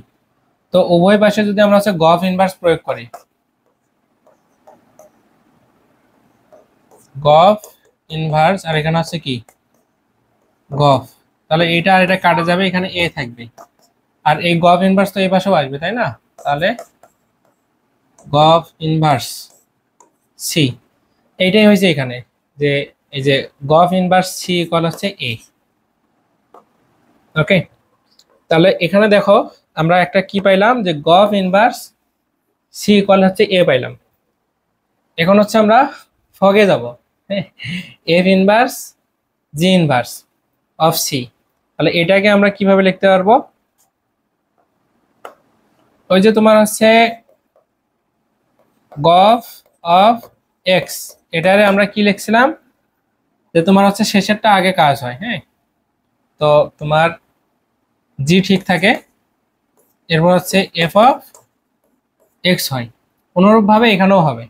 তো উভয় পাশে যদি আমরা হচ্ছে গফ ইনভার্স প্রয়োগ করি, গফ ইনভার্স আর এখানে হচ্ছে কি গফ, তাহলে এটা আর এটা কাটা যাবে, এখানে এ থাকবে, আর এই গফ ইনভার্স তো এই পাশেও আসবে তাই না, তাহলে গফ ইনভার্স সি, এইটাই হয়েছে এখানে যে এই যে গফ ইনভার্স সি ইকুয়াল হচ্ছে এ। ওকে, তাহলে এখানে দেখো আমরা একটা কি পাইলাম যে গফ ইনভার্স সি ইকুয়াল হচ্ছে এ পাইলাম। এখন হচ্ছে আমরা ফগে যাব, হ্যাঁ, f inverse g inverse of C, তাহলে এটাকে আমরা কিভাবে লিখতে পারবো? ওই যে তোমার হচ্ছে গফ অফ এক্স, এটারে আমরা কি লিখছিলাম যে তোমার হচ্ছে শেষেরটা আগে কাজ হয়, হ্যাঁ, তো তোমার জি ঠিক থাকে, এরপর হচ্ছে এফ অফ এক্স হয়, অনুরূপভাবে এখানেও হবে।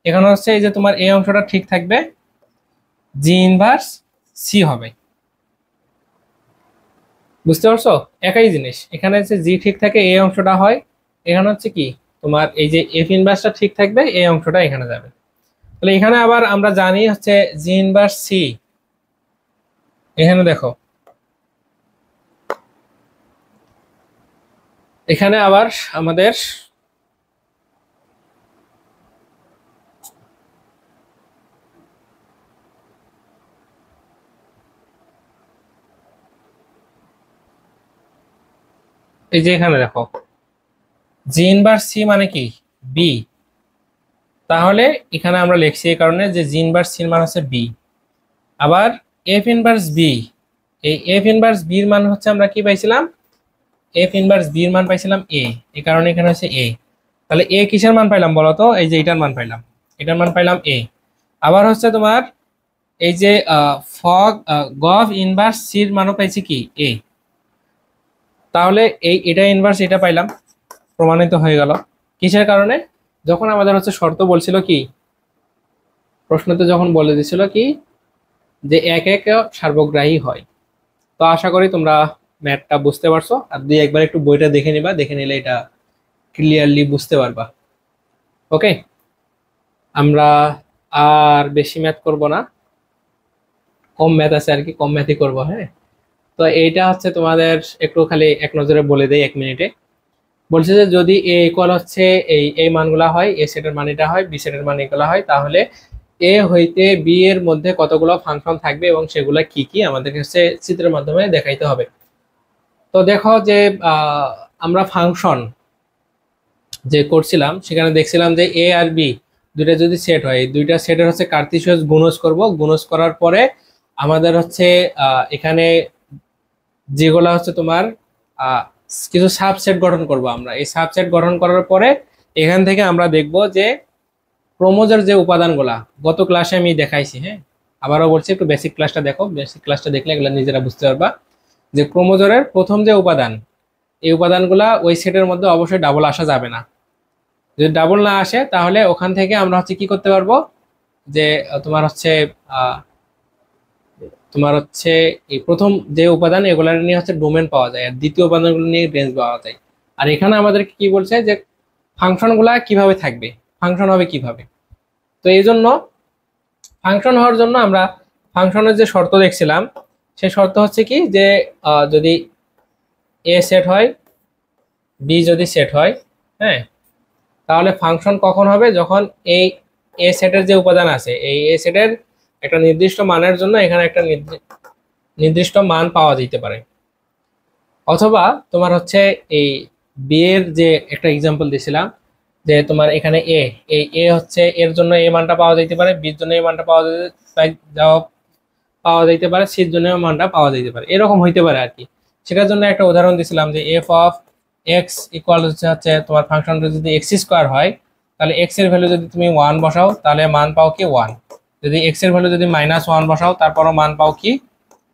এখানে হচ্ছে এই যে তোমার এই অংশটা ঠিক থাকবে, জি ইনভার্স সি হবে। বুঝতে পারছো? একই জিনিস, এখানে হচ্ছে জি ঠিক থাকে এই অংশটা হয়, এখানে হচ্ছে কি তোমার এই যে এফ ইনভার্সটা ঠিক থাকবে এই অংশটা এখানে যাবে। তাহলে এখানে আবার আমরা জানি হচ্ছে জি ইনভার্স সি, এখানে দেখো এখানে আবার আমাদের এই যে এখানে দেখো জি ইনভার্স সি মানে কি বি, তাহলে এখানে আমরা লিখছি এই কারণে যে জি ইনভার্স সির মান হচ্ছে বি। আবার এফ ইনভার্স বি, এই এফ ইনভার্স বির মান হচ্ছে আমরা কি পাইছিলাম, এফ ইনভার্স বির মান পাইছিলাম এ, এই কারণে এখানে হচ্ছে এ। তাহলে এ কিসের মান পাইলাম বলো তো, এই যে এটার মান পাইলাম, এটার মান পাইলাম এ। আবার হচ্ছে তোমার এই যে ফগ গভ ইনভার্স সির মানও পাইছি কি এ, তাহলে এটা ইনভার্স এটা পাইলাম, প্রমাণিত হয়ে গেল। কিসের কারণে, যখন আমাদের হচ্ছে শর্ত বলছিল কি, প্রশ্নতে যখন বলে দিছিল কি যে এক এক সার্বগ্রাহী হয়। তো আশা করি তোমরা ম্যাথটা বুঝতে পারছো, আর দুই একবার একটু বইটা দেখে নিবা, দেখে নিলে এটা ক্লিয়ারলি বুঝতে পারবা। ওকে, আমরা আর বেশি ম্যাথ করব না, কম ম্যাথ আছে আর কি, কম ম্যাথই করবো। হ্যাঁ, তো এইটা হচ্ছে তোমাদের একটু খালি এক নজরে বলে দেই 1 মিনিটে। বলছে যে যদি এ ইকুয়াল হচ্ছে এই মানগুলা হয়, এ সেটের মান এটা হয়, বি সেটের মান এগুলা হয়, তাহলে এ হইতে বি এর মধ্যে কতগুলো ফাংশন থাকবে এবং সেগুলা কি কি আমাদের কাছে চিত্রের মাধ্যমে দেখাইতে হবে। তো দেখো যে আমরা ফাংশন যে করছিলাম সেখানে দেখছিলাম যে এ আর বি দুইটা যদি সেট হয়, এই দুইটা সেটের হচ্ছে কার্তেশিয়াস গুণজ করব, গুণজ করার পরে আমাদের হচ্ছে এখানে যেগুলা হচ্ছে তোমার আহ, কিছু সাবসেট গঠন করব আমরা। এই সাবসেট গঠন করার পরে এখান থেকে আমরা দেখব যে ক্রোমোজোমের যে উপাদানগুলা গত ক্লাসে আমি দেখাইছি। হ্যাঁ, আবারও বলছি একটু বেসিক ক্লাসটা দেখো, বেসিক ক্লাসটা দেখলে এগুলো নিজেরা বুঝতে পারবা যে ক্রোমোজোমের প্রথম যে উপাদান, এই উপাদানগুলা ওই সেটের মধ্যে অবশ্যই ডাবল আসা যাবে না। যদি ডাবল না আসে তাহলে ওখান থেকে আমরা হচ্ছে কি করতে পারবো, যে তোমার হচ্ছে আহ, তোমার হচ্ছে এই প্রথম যে উপাদান এগুলা নিয়ে হচ্ছে ডোমেন পাওয়া যায়, আর দ্বিতীয় উপাদানগুলো নিয়ে রেঞ্জ পাওয়া যায়। আর এখানে আমাদেরকে কি বলছে যে ফাংশনগুলা কিভাবে থাকবে, ফাংশন হবে কিভাবে। তো এই জন্য ফাংশন হওয়ার জন্য আমরা ফাংশনের যে শর্ত দেখছিলাম, সেই শর্ত হচ্ছে কি যে যদি এ সেট হয়, বি যদি সেট হয়, হ্যাঁ, তাহলে ফাংশন কখন হবে, যখন এই এ সেটের যে উপাদান আছে এই এ সেটের একটা নির্দিষ্ট মানের জন্য এখানে একটা নির্দিষ্ট মান পাওয়া যেতে পারে। অথবা তোমার হচ্ছে এই বি এর যে একটা এক্সাম্পল দিছিলাম, যে তোমার এখানে এই এ হচ্ছে এর জন্য এ মানটা পাওয়া যেতে পারে, বির জন্য এই মানটা পাওয়া যাইতে পারে, সির জন্য এই মানটা পাওয়া যেতে পারে, এরকম হইতে পারে আর কি। সেটার জন্য একটা উদাহরণ দিছিলাম যে এফ অফ এক্স ইকুয়াল হচ্ছে তোমার ফাংশনটা যদি এক্স স্কোয়ার হয়, তাহলে এক্স এর ভ্যালু যদি তুমি 1 বসাও তাহলে মান পাও কি 1। যদি এক্স এর ভ্যালু যদি -1 বসাও তারপরও মান পাও কি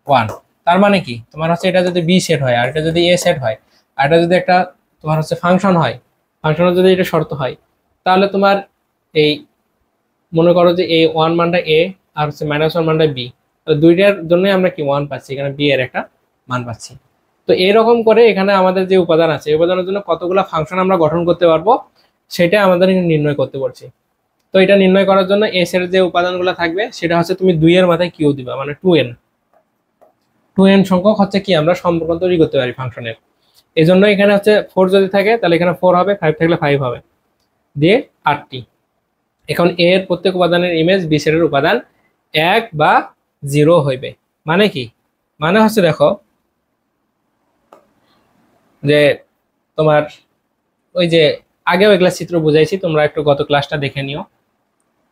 1। তার মানে কি তোমার হচ্ছে এটা যদি বি সেট হয় আর এটা যদি এ সেট হয়, আর এটা যদি একটা তোমার হচ্ছে ফাংশন হয়, ফাংশনের যদি এটা শর্ত হয়, তাহলে তোমার এই মনে করো যে এই 1 মানটা এ আর হচ্ছে -1 মানটা বি, দুইটার জন্যই আমরা কি 1 পাচ্ছি, এখানে বি এর একটা মান পাচ্ছি। তো এরকম করে এখানে আমাদের যে উপাদান আছে এই উপাদানের জন্য কতগুলো ফাংশন আমরা গঠন করতে পারবো সেটা আমাদের নির্ণয় করতে পারছি। তো এটা নির্ণয় করার জন্য এস এর যে উপাদানগুলো থাকবে সেটা হচ্ছে তুমি 2 এর মাথায় কিউ দিবা, মানে 2n সংখ্যক হচ্ছে কি আমরা সম্পর্ক তৈরি করতে পারি ফাংশনের। এই জন্য এখানে হচ্ছে 4 যদি থাকে তাহলে এখানে 4 হবে, 5 থাকলে 5 হবে, দিয়ে 8টি। এখন এ এর প্রত্যেক উপাদানের ইমেজ বি সেটের উপাদান 1 বা 0 হইবে। মানে কি, মানে হচ্ছে দেখো যে তোমার ওই যে আগেও এগুলা চিত্র বুঝাইছি, তোমরা একটু গত ক্লাসটা দেখে নিও,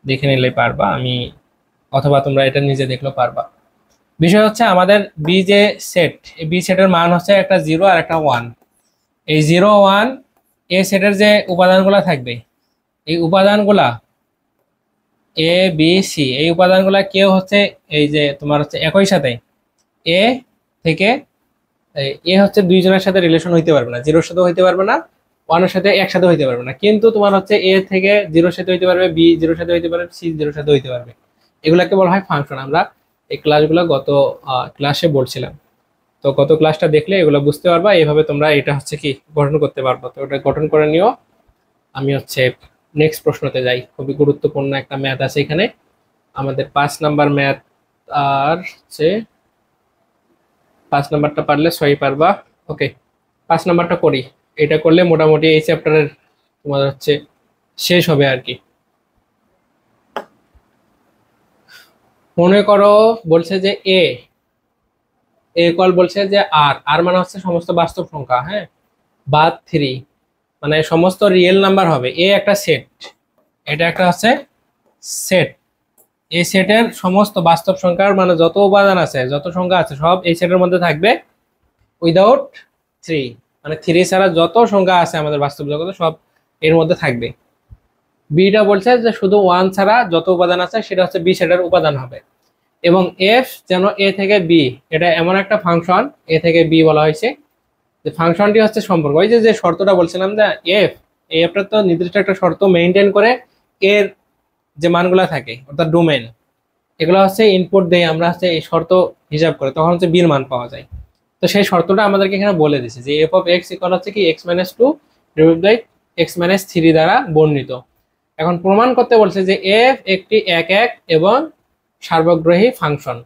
দেখে নিলে পারবা, আমি অথবা তোমরা এটা নিজে দেখলেও পারবা। বিষয় হচ্ছে আমাদের বি যে সেট, এই বি সেটের মান হচ্ছে একটা 0 আর একটা 1। এই 0 1 এ সেটের যে উপাদানগুলা থাকবে, এই উপাদানগুলা এ বি সি, এই উপাদানগুলা কেউ হচ্ছে এই যে তোমার হচ্ছে একই সাথে এ থেকে এ হচ্ছে দুইজনের সাথে রিলেশন হইতে পারবে না, 0-র সাথে হইতে পারবে না, 1-এর সাথে একসাথে হইতে পারবে না। কিন্তু তোমার হচ্ছে এ থেকে 0-র সাথে হইতে পারবে, বি 0-র সাথে হইতে পারবে, সি 0-র সাথে হইতে পারবে। এগুলাকে বলা হয় ফাংশন। আমরা এই ক্লাসগুলো গত ক্লাসে বলছিলাম, তো গত ক্লাসটা দেখলে এগুলো বুঝতে পারবা, এইভাবে তোমরা এটা হচ্ছে কি গঠন করতে পারবো। তো ওটা গঠন করে নিও। আমি হচ্ছে নেক্সট প্রশ্নতে যাই, খুবই গুরুত্বপূর্ণ একটা ম্যাথ আছে এখানে আমাদের, 5 নাম্বার ম্যাথ। আর হচ্ছে 5 নাম্বারটা পারলে 6 পারবা। ওকে, 5 নাম্বারটা করি, এটা করলে মোটামুটি এই চ্যাপ্টারের তোমার হচ্ছে শেষ হবে আর কি। মনে করো বলছে যে এ কল বলছে যে আর আর মানে হচ্ছে সমস্ত বাস্তব সংখ্যা। হ্যাঁ, বাদ 3, মানে সমস্ত রিয়েল নাম্বার হবে। এ একটা সেট, এটা একটা হচ্ছে সেট। এই সেটের সমস্ত বাস্তব সংখ্যার মানে যত উপাদান আছে, যত সংখ্যা আছে সব এই সেটের মধ্যে থাকবে উইদাউট 3, মানে 3 ছাড়া যত সংখ্যা আছে আমাদের বাস্তব জগতে সব এর মধ্যে থাকবে। বিটা বলছে যে শুধু 1 ছাড়া যত উপাদান আছে সেটা হচ্ছে বি সেটের উপাদান হবে। এবং এফ যেন এ থেকে বি, এটা এমন একটা ফাংশন, এ থেকে বি বলা হয়েছে, যে ফাংশনটি হচ্ছে সম্পর্ক। ওই যে শর্তটা বলছিলাম যে এফটা তো নির্দিষ্ট একটা শর্ত মেনটেন করে এর যে মানগুলা থাকে অর্থাৎ ডোমেন, এগুলো হচ্ছে ইনপুট দেই আমরা, হচ্ছে এই শর্ত হিসাব করে তখন হচ্ছে বির মান পাওয়া যায়। তো সেই শর্তটা আমাদেরকে এখানে বলে দিছে যে এফ অফ এক্স ইকুয়াল হচ্ছে কি x minus two divide by x minus three দ্বারা বর্ণিত। এখন প্রমাণ করতে বলছে যে এফ একটি এক এক এবং সার্বগ্রাহী ফাংশন।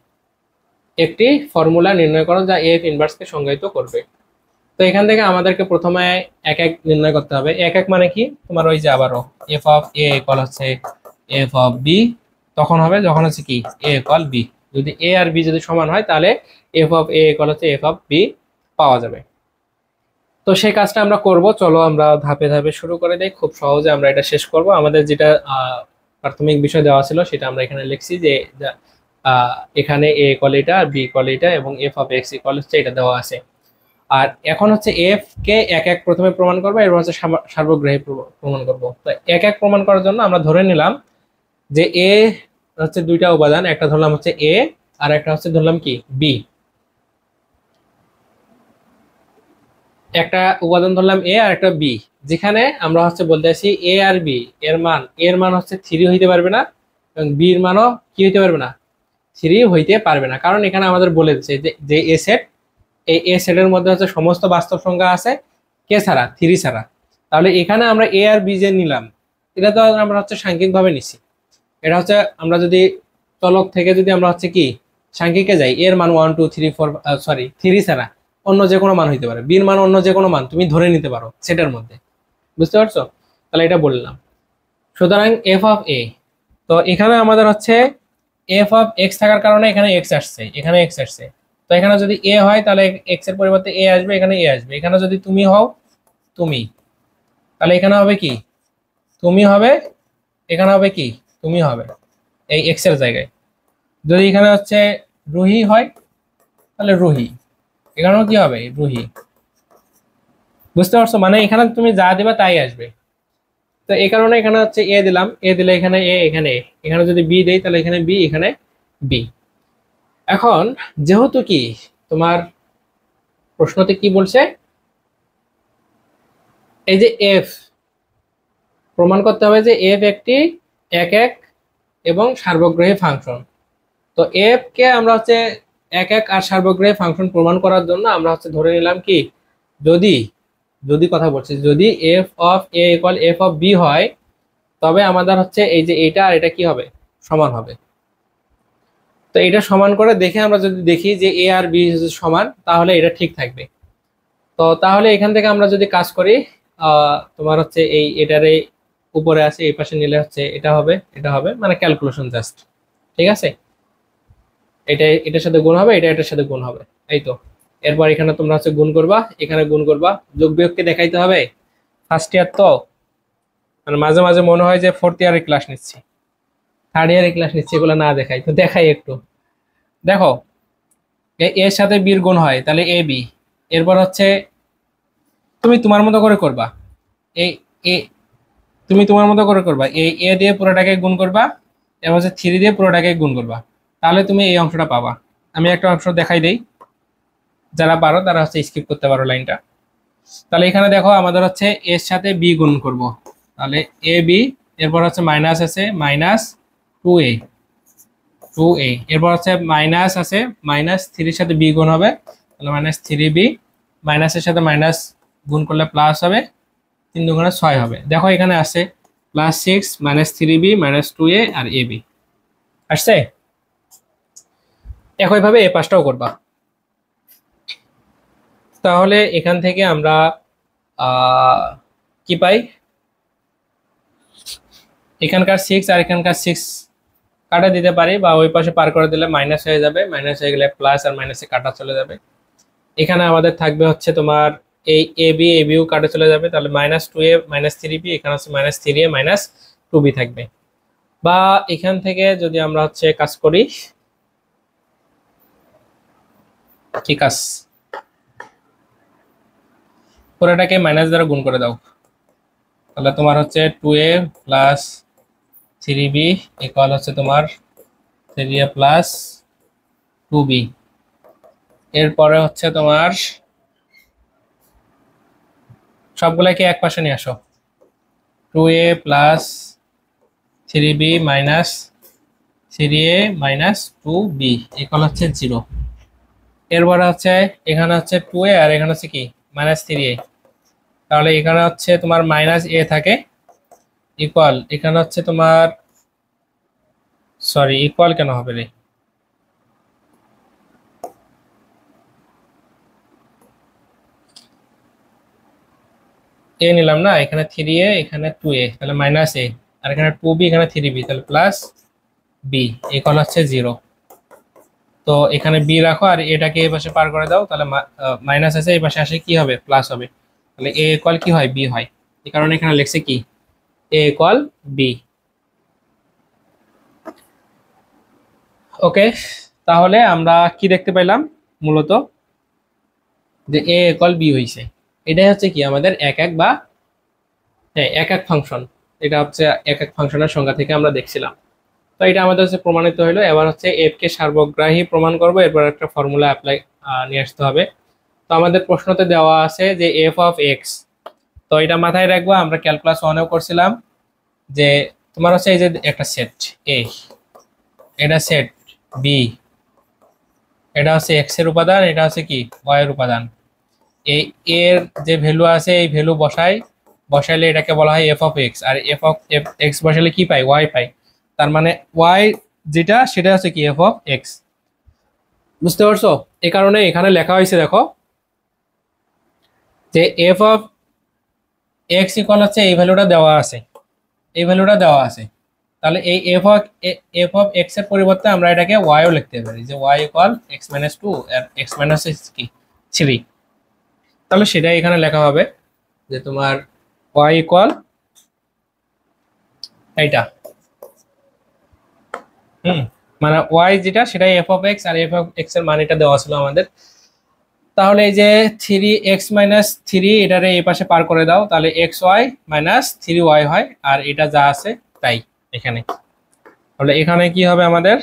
একটি ফর্মুলা নির্ণয় করো যা এফ ইনভার্সকে সংজ্ঞায়িত করবে। তো এখান থেকে আমাদেরকে প্রথমে এক এক নির্ণয় করতে হবে। এক এক মানে কি, তোমার ওই যে আবারও এফ অফ এ ইকুয়াল হচ্ছে এফ অফ বি, তখন হবে যখন হচ্ছে কি এ ইকুয়াল বি। যদি এ আর বি যদি সমান হয় তাহলে এফ অফ এ ইকুয়াল হচ্ছে এফ অফ বি পাওয়া যাবে। তো সেই কাজটা আমরা করব, চলো আমরা ধাপে ধাপে শুরু করে দেই, খুব সহজে আমরা এটা শেষ করব। আমাদের যেটা প্রাথমিক বিষয় দেওয়া ছিল সেটা আমরা এখানে লিখছি যে এখানে এ ইকুয়াল এটা আর বি ইকুয়াল এটা এবং এফ অফ এক্স ইকুয়াল হচ্ছে এটা দেওয়া আছে। আর এখন হচ্ছে এফ কে এক এক প্রথমে প্রমাণ করবো, এরপর হচ্ছে সার্বগ্রাহী প্রমাণ করব। তো এক এক প্রমাণ করার জন্য আমরা ধরে নিলাম যে এ হচ্ছে দুইটা উপাদান, একটা ধরলাম হচ্ছে এ আর একটা হচ্ছে ধরলাম কি বি। একটা উপাদান ধরলাম এ আর একটা বি, যেখানে আমরা হচ্ছে বলতে আছি এ আর বি এর মান হচ্ছে 3 হইতে পারবে না এবং বি এর মানও কি হইতে পারবে না, 3 হইতে পারবে না। কারণ এখানে আমাদের বলে দিচ্ছে যে এ সেট, এই এ সেটের মধ্যে হচ্ছে সমস্ত বাস্তব সংখ্যা আছে কে ছাড়া, 3 ছাড়া। তাহলে এখানে আমরা এ আর বি যে নিলাম, এটা তো আমরা হচ্ছে সাংখ্যিক ভাবে নিছি। এটা হচ্ছে আমরা যদি চলক থেকে যদি আমরা হচ্ছে কি সাংখ্যিকে যাই, এর মান 1 2 3 4 সরি 3 ছাড়া অন্য যে কোনো মান হইতে পারে, বির মান অন্য যে কোনো মান তুমি ধরে নিতে পারো সেটার মধ্যে, বুঝতে পারছো? তাহলে এটা বললাম। সুতরাং এফ অফ এ, তো এখানে আমাদের হচ্ছে এফ অফ এক্স থাকার কারণে এখানে এক্স আসছে, এখানে এক্স আসছে। তো এখানে যদি এ হয় তাহলে এক্স এর পরিবর্তে এ আসবে, এখানে এ আসবে। এখানে যদি তুমি হও তুমি, তাহলে এখানে হবে কি তুমি হবে, এখানে হবে কি তুমি হবে এই এক্স এর জায়গায়। যদি এখানে হচ্ছে রুহি হয় তাহলে রুহি, এখানেও কি হবে রুহি, বুঝতে পারছো? মানে এখানে তুমি যা দিবা তাই আসবে। তো এই কারণে এখানে হচ্ছে এ দিলাম, এ দিলে এখানে এ, এখানে এ, এখানে যদি বি দেই তাহলে এখানে বি, এখানে বি। এখন যেহেতু কি তোমার প্রশ্নতে কি বলছে, এই যে এফ প্রমাণ করতে হবে যে এফ একটি এক এক এবং সার্বগ্রাহী ফাংশন। তো এফ কে আমরা হচ্ছে এক এক আর সার্বগ্রাহী ফাংশন প্রমাণ করার জন্য আমরা হচ্ছে ধরে নিলাম কি, যদি যদি কথা বলছি যদি f of A equal f of B হয়, তবে আমাদের হচ্ছে এই যে এটা আর এটা কি হবে, সমান হবে। তো এটা সমান করে দেখে আমরা যদি দেখি যে এ আর বি সমান, তাহলে এটা ঠিক থাকবে। তো তাহলে এখান থেকে আমরা যদি কাজ করি, তোমার হচ্ছে এই এটারে উপরে আছে, এই পাশে নিলে হচ্ছে এটা হবে, এটা হবে, মানে ক্যালকুলেশন জাস্ট, ঠিক আছে? এটা এটার সাথে গুণ হবে, এটা এটার সাথে গুণ হবে, এই তো। এরপর এখানে তোমরা হচ্ছে গুণ করবা, এখানে গুণ করবা, যোগ বিয়োগকে দেখাইতে হবে। ফার্স্ট ইয়ার তো মানে মাঝে মাঝে মনে হয় যে ফোর্থ ইয়ারের ক্লাস নিচ্ছি, থার্ড ইয়ারের ক্লাস নিচ্ছি, এগুলো না দেখাই তো দেখাই একটু। দেখো এর সাথে বির গুণ হয় তাহলে এ বি, এরপর হচ্ছে তুমি তোমার মতো করে করবা, এই এ তুমি তোমার মতো করে করবা, এই এ দিয়ে পুরোটাকে গুণ করবা, এবার হচ্ছে 3 দিয়ে পুরোটাকে গুণ করবা, তাহলে তুমি এই অংশটা পাবা। আমি একটা অংশ দেখাই দেই, যারা পারো তারা হচ্ছে স্কিপ করতে পারো লাইনটা। তাহলে এখানে দেখো আমাদের হচ্ছে এর সাথে বি গুণ করব, তাহলে এ বি, এরপর হচ্ছে মাইনাস আছে মাইনাস 2a, 2a, এরপর হচ্ছে মাইনাস আছে মাইনাস 3 সাথে বি গুণ হবে, তাহলে মাইনাস 3b, মাইনাসের সাথে মাইনাস গুণ করলে প্লাস হবে, 3 দুগুণে 6 হবে। দেখো এখানে আছে plus 6 minus 3b minus 2a আর ab আসছে। একইভাবে এই পাশটাও করবা। তাহলে এখান থেকে আমরা কি পাই, এখানকার 6 আর এখানকার 6 কাটা দিতে পারি, বা ওই পাশে পার করে দিলে মাইনাস হয়ে যাবে, মাইনাস হয়ে গেলে প্লাস আর মাইনাসে কাটা চলে যাবে। এখানে আমাদের থাকবে হচ্ছে তোমার এই এ বিও কাটে চলে যাবে, তাহলে -2a -3b, এখানে হচ্ছে -3a -2b থাকবে। বা এখান থেকে যদি আমরা হচ্ছে কাজ করি, কি কাজ, পুরোটাকে মাইনাস দ্বারা গুণ করে দাও, তাহলে তোমার হচ্ছে 2a প্লাস 3b ইকুয়াল হচ্ছে তোমার 3a প্লাস 2b। এরপরে হচ্ছে তোমার সবগুলাকে এক পাশে নিয়ে আসো, 2a plus 3b minus 3a minus 2b equal হচ্ছে 0। এরপরে হচ্ছে এখানে হচ্ছে 2a আর এখানে হচ্ছে কি -3a, তাহলে এখানে হচ্ছে তোমার -a থাকে, ইকুয়াল এখানে হচ্ছে তোমার, সরি ইকুয়াল কেন হবে রে, এ নিলাম না, এখানে 3a এখানে 2a, তাহলে -a, আর এখানে 2b এখানে 3b, তাহলে প্লাস b ইকুয়াল হচ্ছে 0। তো এখানে b রাখো আর এটাকে এই পাশে পার করে দাও, তাহলে মাইনাস আছে এই পাশে আসে কি হবে, প্লাস হবে, তাহলে a ইকুয়াল কি হয়, b হয়। এই কারণে এখানে লিখছে কি a ইকুয়াল b। ওকে, তাহলে আমরা কি দেখতে পাইলাম মূলত, যে a ইকুয়াল b হইছে। এটাই হচ্ছে কি আমাদের এক এক বা হ্যাঁ এক এক ফাংশন, এটা হচ্ছে এক এক ফাংশনের সংজ্ঞা থেকে আমরা দেখছিলাম। তো এটা আমাদের হচ্ছে প্রমাণিত হলো। এবার হচ্ছে এফ কে সার্বগ্রাহী প্রমাণ করব, এরপর একটা ফর্মুলা অ্যাপ্লাই নিয়ে আসতে হবে। তো আমাদের প্রশ্নতে দেওয়া আছে যে এফ অফ এক্স, তো এটা মাথায় রাখবো, আমরা ক্যালকুলাস 1-এও করছিলাম যে তোমার হচ্ছে এই যে একটা সেট এ, এটা সেট বি, এটা হচ্ছে এক্স এর উপাদান, এটা হচ্ছে কি ওয়াই এর উপাদান। এই এর যে ভ্যালু আছে এই ভ্যালু বসাইলে এটাকে বলা হয় এফ অফ এক্স, আর এফ অফ এক্স বসাইলে কি পাই, ওয়াই পাই। তার মানে ওয়াই যেটা সেটা হচ্ছে কি এফ অফ এক্স, বুঝতে পারছো? এই কারণে এখানে লেখা হয়েছে দেখো যে এফ অফ এক্স ইকুয়াল হচ্ছে এই ভ্যালুটা দেওয়া আছে, এই ভ্যালুটা দেওয়া আছে, তাহলে এই এফ অফ এক্স এর পরিবর্তে আমরা এটাকে ওয়াইও লিখতে পারি, যে ওয়াই ইকুয়াল এক্স মাইনাস 2 আর এক্স মাইনাস কি 3, তাহলে সেটাই এখানে লেখা হবে যে তোমার ওয়াই ইকুয়াল এইটা, মানে ওয়াই যেটা সেটাই এফ অফ এক্স, আর এফ অফ এক্স এর মান এটা দেওয়া ছিল আমাদের। তাহলে এই যে 3x-3 এটারে এই পাশে পার করে দাও, তাহলে xy-3y হয়, আর এটা যা আছে তাই এখানে। তাহলে এখানে কি হবে আমাদের,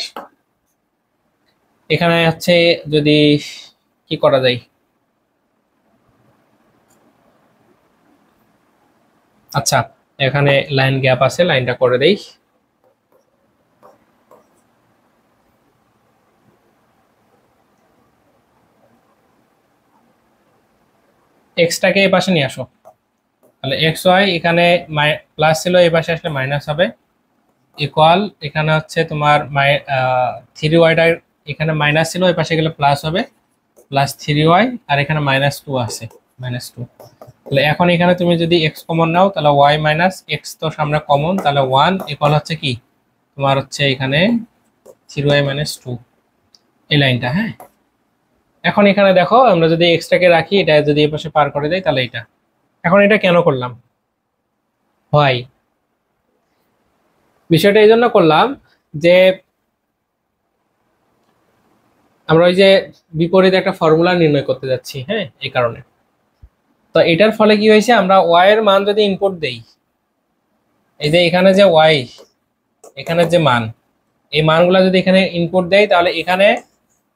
এখানে হচ্ছে যদি কি করা যায়, আচ্ছা এখানে লাইন গ্যাপ আছে, লাইনটা করে দেই। এক্সটাকে এই পাশে নিয়ে আসো, তাহলে এক্স ওয়াই এখানে প্লাস ছিল, এই পাশে আসলে মাইনাস হবে, ইকুয়াল এখানে হচ্ছে তোমার 3y এখানে মাইনাস ছিল, এই পাশে গেলে প্লাস হবে, প্লাস 3y, আর এখানে -2 আছে, -2। তাহলে এখন এখানে তুমি যদি x কমন নাও তাহলে y মাইনাস এক্স তো সামনে কমন, তাহলে 1 ইকুয়াল হচ্ছে কি তোমার হচ্ছে এখানে 3y - 2, এই লাইনটা। হ্যাঁ, এখন এখানে দেখো আমরা যদি এক্সটাকে রাখি, এটা যদি এই পাশে পার করে দেই তাহলে এটা, এখন এটা কেন করলাম, হয় বিষয়টা এই জন্য করলাম যে আমরা ওই যে বিপরীত একটা ফর্মুলা নির্ণয় করতে যাচ্ছি, হ্যাঁ এই কারণে। তো এটার ফলে কি হয়েছে, আমরা ওয়াই এর মান যদি ইনপুট দেই, এই যে এখানে যে ওয়াই এখানে যে মান, এই মানগুলো যদি এখানে ইনপুট দেই, তাহলে এখানে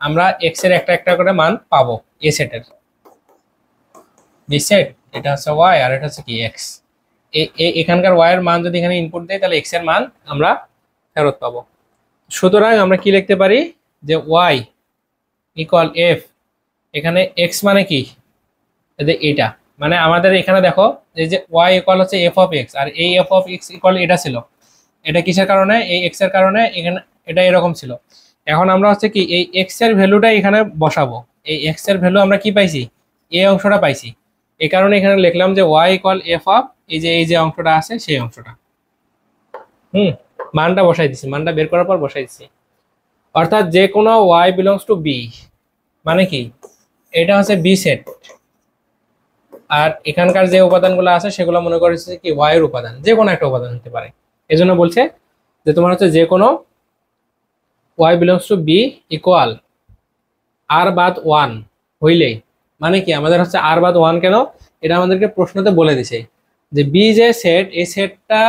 আমরা এক্স এর একটা একটা করে মান পাবো, এ সেটের বি সেট, এটা হচ্ছে ওয়াই আর এটা হচ্ছে কি এক্স। এখানকার ওয়াই এর মান যদি এখানে ইনপুট দেই, তাহলে এক্স এর মান আমরা ফেরত পাবো। সুতরাং আমরা কি লিখতে পারি, যে ওয়াই ইকুয়াল এফ, এখানে এক্স মানে কি, এটা মানে আমাদের এখানে দেখো এই যে ওয়াই ইকুয়াল হচ্ছে এফ অফ এক্স, আর এই এফ অফ এক্স ইকুয়াল এটা ছিল, এটা কিসের কারণে, এই এক্স এর কারণে, এখানে এটা এরকম ছিল। এখন আমরা হচ্ছে কি এই এক্স এর ভ্যালুটা এখানে বসাবো, এই এক্স এর ভ্যালু আমরা কি পাইছি, এই অংশটা পাইছি, এই কারণে এখানে লিখলাম যে ওয়াই ইকুয়াল এফ অফ এই যে অংশটা আছে সেই অংশটা, মানটা বসাই দিছি, মানটা বের করার পর বসাই দিছি। অর্থাৎ যে কোনো ওয়াই বিলংস টু বি, মানে কি এটা হচ্ছে বি সেট, আর এখানকার যে উপাদানগুলো আছে সেগুলো মনে করছে কি ওয়াই এর উপাদান, যে কোনো একটা উপাদান হতে পারে। এজন্য বলছে যে তোমার হচ্ছে যে কোনো y belongs to B equal আর বাদ ওয়ান হইলেই, মানে কি আমাদের হচ্ছে আর বাদ ওয়ান কেন, এটা আমাদেরকে প্রশ্নতে বলে দিছে যে বি যে সেট, এই সেটটা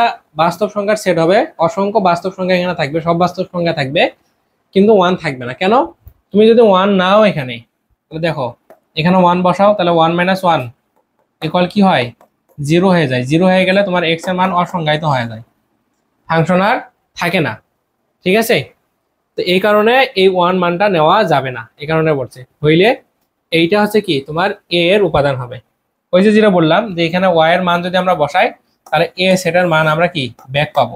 বাস্তব সংখ্যার সেট হবে, অসংখ্য বাস্তব সংখ্যা এখানে থাকবে, সব বাস্তব সংখ্যা থাকবে, কিন্তু ওয়ান থাকবে না। কেন? তুমি যদি ওয়ান নাও এখানে, তাহলে দেখো এখানে ওয়ান বসাও, তাহলে ওয়ান মাইনাস ওয়ান ইকুয়াল কি হয়, জিরো হয়ে যায়। জিরো হয়ে গেলে তোমার এক্স এর মান অসংজ্ঞায়িত হয়ে যায়, ফাংশন আর থাকে না। ঠিক আছে, তো এই কারণে এই ওয়ান মানটা নেওয়া যাবে না, এই কারণে বলছে হইলে এইটা হচ্ছে কি তোমার এ এর উপাদান হবে। ওই যে যেটা বললাম যে এখানে ওয়াই এর মান যদি আমরা বসাই তাহলে এ সেটার মান আমরা কি ব্যাক পাবো।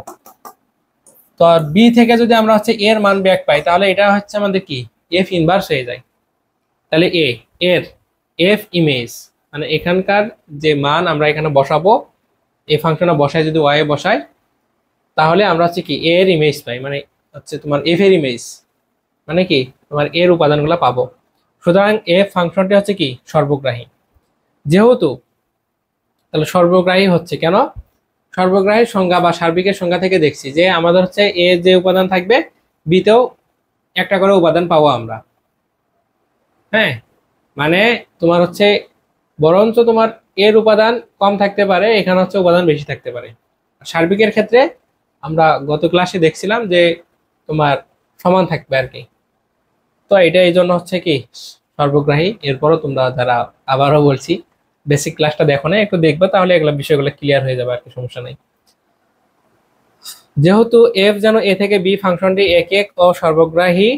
তো বি থেকে যদি আমরা হচ্ছে এর মান ব্যাক পাই তাহলে এটা হচ্ছে আমাদের কি এফ ইনভার্স হয়ে যায়। তাহলে এ এর এফ ইমেজ মানে এখানকার যে মান আমরা এখানে বসাবো, এই ফাংশনে বসাই যদি ওয়াই বসাই তাহলে আমরা হচ্ছে কি এর ইমেজ পাই, মানে হচ্ছে তোমার এফ এর ইমেজ, মানে কি তোমার এর উপাদানগুলো পাবো। সুতরাং এফ ফাংশনটি হচ্ছে কি সর্বগ্রাহী। যেহেতু তাহলে সর্বগ্রাহী হচ্ছে কেন, সর্বগ্রাহীর সংজ্ঞা বা সার্বিকের সংজ্ঞা থেকে দেখছি যে আমাদের হচ্ছে এ যে উপাদান থাকবে বিতেও একটা করে উপাদান পাবো আমরা। হ্যাঁ, মানে তোমার হচ্ছে বরঞ্চ তোমার এর উপাদান কম থাকতে পারে, এখানে হচ্ছে উপাদান বেশি থাকতে পারে। সার্বিকের ক্ষেত্রে আমরা গত ক্লাসে দেখছিলাম যে তোমার সমান থাকবে আর কি। তো এটা এই জন্য হচ্ছে কি সর্বগ্রাহী। এরপরও তোমরা যারা, আবারও বলছি, বেসিক ক্লাসটা দেখো না, একটু দেখবে তাহলে এগুলো বিষয়গুলো ক্লিয়ার হয়ে যাবে আর কি, সমস্যা নেই। যেহেতু এফ যেন এ থেকে বি ফাংশনটি এক এক ও সর্বগ্রাহী,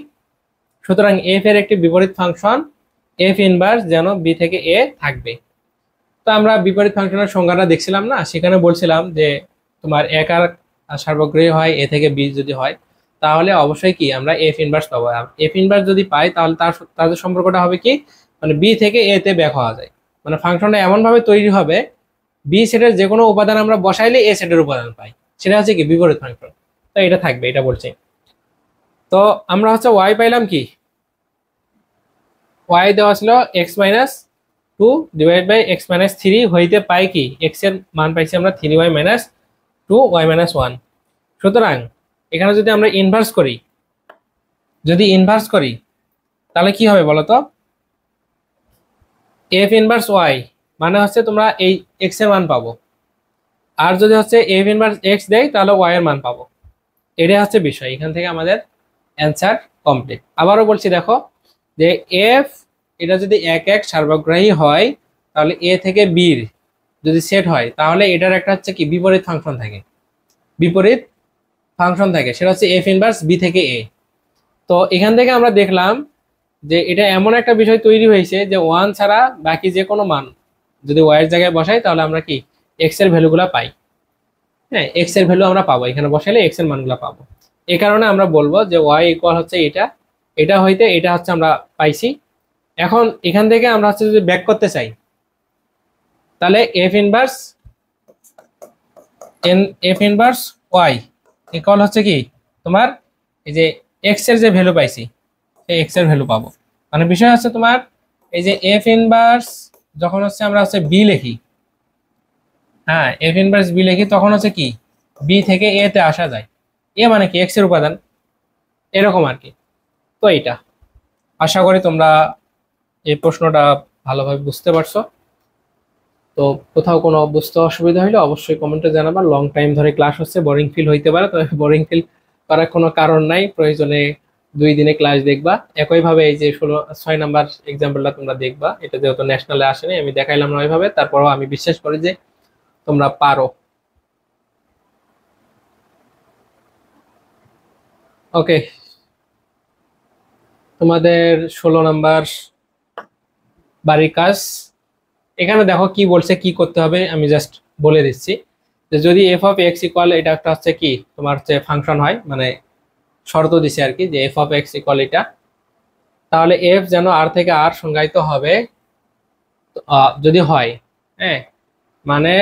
সুতরাং এফ এর একটি বিপরীত ফাংশন এফ ইনভার্স যেন বি থেকে এ থাকবে। তো আমরা বিপরীত ফাংশনের সংজ্ঞাটা দেখছিলাম না, সেখানে বলছিলাম যে তোমার এক আর সর্বগ্রাহী হয় এ থেকে বি যদি হয় তাহলে অবশ্যই কি আমরা এফ ইনভার্স পাবো। এফ ইনভার্স যদি পাই তাহলে তাদের সম্পর্কটা হবে কি, মানে বি থেকে এ তে ব্যাক হওয়া যায়, মানে ফাংশনটা এমন ভাবে তৈরি হবে বি সেটের যে কোনো উপাদান আমরা বসাইলে এ সেটের উপাদান পাই, সেটা হচ্ছে কি বিপরীত ফাংশন। তো এটা থাকবে, এটা বলছে। তো আমরা হচ্ছে ওয়াই পাইলাম কি, ওয়াই দেওয়া ছিল x minus two divide by x minus three হইতে পাই কি এক্স এর মান পাইছি আমরা three y minus two y minus one. সুতরাং এখানে যদি আমরা ইনভার্স করি, যদি ইনভার্স করি তাহলে কি হবে বলতো, এফ ইনভার্স ওয়াই মানে হচ্ছে তোমরা এই এক্স এর মান পাবো, আর যদি হচ্ছে এফ ইনভার্স এক্স দেয় তাহলে ওয়াই এর মান পাবো। এটাই হচ্ছে বিষয়, এখান থেকে আমাদের অ্যান্সার কমপ্লিট। আবারও বলছি দেখো যে এফ এটা যদি এক এক সর্বগ্রাহী হয় তাহলে এ থেকে বির যদি সেট হয় তাহলে এটার একটা হচ্ছে কি বিপরীত ফাংশন থাকে, বিপরীত ফাংশন থাকে, সেটা হচ্ছে এফ ইনভার্স বি থেকে এ। তো এখান থেকে আমরা দেখলাম যে এটা এমন একটা বিষয় তৈরি হয়েছে যে ওয়ান ছাড়া বাকি যে কোনো মান যদি ওয়াই এর জায়গায় বসাই তাহলে আমরা কি এক্স এর ভ্যালুগুলা পাই। হ্যাঁ, এক্স এর ভ্যালু আমরা পাবো, এখানে বসাইলে এক্স এর মানগুলো পাবো। এই কারণে আমরা বলবো যে ওয়াই ইকুয়াল হচ্ছে এটা, এটা হইতে এটা হচ্ছে আমরা পাইছি। এখন এখান থেকে আমরা হচ্ছে যদি ব্যাক করতে চাই তাহলে এফ ইনভার্স ওয়াই ইকুয়াল হচ্ছে কি তোমার এই যে এক্স এর যে ভ্যালু পাইছি এই এক্স এর ভ্যালু পাবো। মানে বিষয় হচ্ছে তোমার এই যে এফ ইনভার্স যখন হচ্ছে আমরা হচ্ছে বি লিখি, হ্যাঁ এফ ইনভার্স বি লিখি তখন হচ্ছে কি বি থেকে এ তে আসা যায়, এ মানে কি এক্স এর উপাদান, এরকম আর কি। তো এইটা আশা করি তোমরা এই প্রশ্নটা ভালোভাবে বুঝতে পারছো। তো কোথাও কোনো বুঝতে অসুবিধা হলে অবশ্যই কমেন্টে জানাবা। লং টাইম ধরে ক্লাস হচ্ছে, বোরিং ফিল হইতে পারে, তবে বোরিং ফিল করার কোনো কারণ নাই, প্রয়োজনে 2 দিনে ক্লাস দেখবা। একইভাবে এই যে 6 নাম্বার এক্সাম্পলটা তোমরা দেখবা, এটা যেহেতু ন্যাশনালে আসেনি আমি দেখাইলাম না ওইভাবে, তারপরও আমি বিশ্বাস করি যে তোমরা পারো। ওকে, তোমাদের 16 নাম্বার বাড়ির কাজ। এখানে দেখো কি বলছে কি করতে হবে, আমি জাস্ট বলে দিচ্ছি যে যদি এফ অফ এক্স ইকুয়াল, এটা একটা হচ্ছে কি তোমার হচ্ছে ফাংশন হয়, মানে শর্ত দিছে আর কি যে এফ অফ এক্স ইকুয়াল এটা, তাহলে এফ যেন আর থেকে আর সংজ্ঞায়িত হবে যদি হয়, হ্যাঁ মানে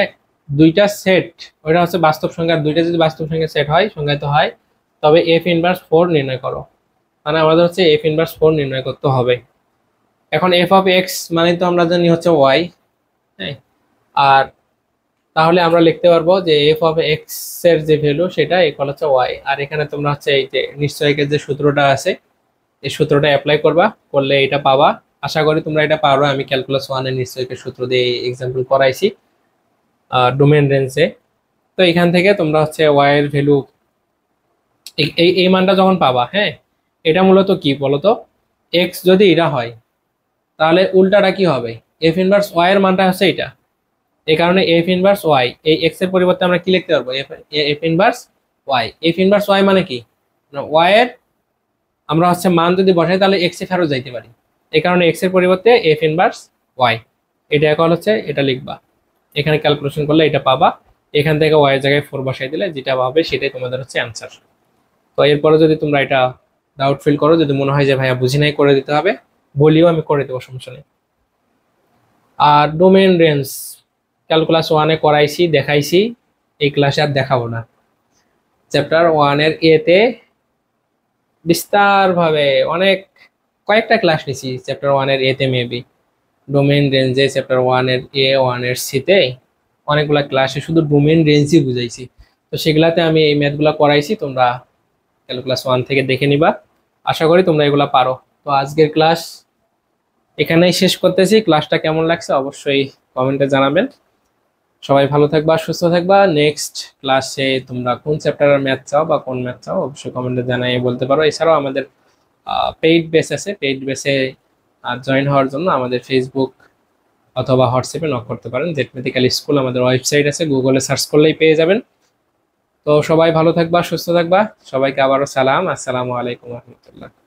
দুইটা সেট, ওইটা হচ্ছে বাস্তব সংখ্যার দুইটা যদি বাস্তব সংখ্যা সেট হয় সংজ্ঞায়িত হয় তবে এফ ইনভার্স 4 নির্ণয় করো। মানে আমাদের হচ্ছে এফ ইনভার্স 4 নির্ণয় করতে হবে। এখন এফ অফ এক্স মানে তো আমরা জানি হচ্ছে ওয়াই, হ্যাঁ আর তাহলে আমরা লিখতে পারবো যে এফ অফ এক্স এর যে ভ্যালু সেটা ইকুয়াল হচ্ছে ওয়াই। আর এখানে তোমরা হচ্ছে এই যে নিশ্চয়কের যে সূত্রটা আছে এই সূত্রটা অ্যাপ্লাই করবা, করলে এটা পাবা। আশা করি তোমরা এটা পারো। আমি ক্যালকুলাস 1 এর নিশ্চয়কের সূত্র দিয়ে এক্সাম্পল করাইছি ডোমেন রেঞ্জে। তো এখান থেকে তোমরা হচ্ছে ওয়াই এর ভ্যালু এই এই মানটা যখন পাবা, হ্যাঁ, এটা মূলত কি বলতো, এক্স যদি এটা হয় তাহলে উল্টাটা কি হবে, এফ ইনভার্স ওয়াই এর মানটা হচ্ছে এটা। এই কারণে এফ ইনভার্স ওয়াই, এই এক্স এর পরিবর্তে আমরা কি লিখতে পারবো, f inverse y. F inverse y মানে কি, ওয়াই এর আমরা হচ্ছে মান যদি বসাই তাহলে এক্স এ ফেরত যাইতে পারি। এই কারণে এক্স এর পরিবর্তে এফ ইনভার্স ওয়াই, এটা এখন হচ্ছে এটা লিখবা। এখানে ক্যালকুলেশন করলে এটা পাবা। এখান থেকে ওয়াই এর জায়গায় 4 বসাই দিলে যেটা পাবে সেটাই তোমাদের হচ্ছে অ্যান্সার। তো এরপরে যদি তোমরা এটা ডাউট ফিল করো, যদি মনে হয় যে ভাইয়া বুঝি নাই, করে দিতে হবে, বলিও, আমি করে দেবো, সমস্যা নেই। আর ডোমেন রেঞ্জ ক্যালকুলাস 1-এ করাইছি, দেখাইছি, এই ক্লাসে আর দেখাবো না। চ্যাপ্টার 1 এর এতে বিস্তারভাবে অনেক কয়েকটা ক্লাস নিছি চ্যাপ্টার 1 এর এতে, মেবি ডোমেন রেঞ্জে চ্যাপ্টার 1 এর এ, 1 এর সিতে অনেকগুলা ক্লাসে শুধু ডোমেন রেঞ্জই বুঝাইছি। তো সেগুলাতে আমি এই ম্যাথগুলা করাইছি, তোমরা ক্যালকুলাস 1 থেকে দেখে নিবা। আশা করি তোমরা এগুলা পারো। তো আজকের ক্লাস এখানেই শেষ করতেছি। ক্লাসটা কেমন লাগছে অবশ্যই কমেন্টে জানাবেন। সবাই ভালো থাকবা, সুস্থ থাকবা। নেক্সট ক্লাসে তোমরা কোন চ্যাপ্টারের ম্যাথ চাও বা কোন ম্যাথ চাও অবশ্যই কমেন্টে জানাই বলতে পারো। এছাড়াও আমাদের পেইড বেস আছে, পেইড বেসে জয়েন হওয়ার জন্য আমাদের ফেসবুক অথবা হোয়াটসঅ্যাপে নক করতে পারেন। জেট মেডিকেল স্কুল আমাদের ওয়েবসাইট আছে, গুগলে সার্চ করলেই পেয়ে যাবেন। তো সবাই ভালো থাকবা, সুস্থ থাকবা। সবাইকে আবারও সালাম, আসসালামু আলাইকুম রহমতুল্লাহ।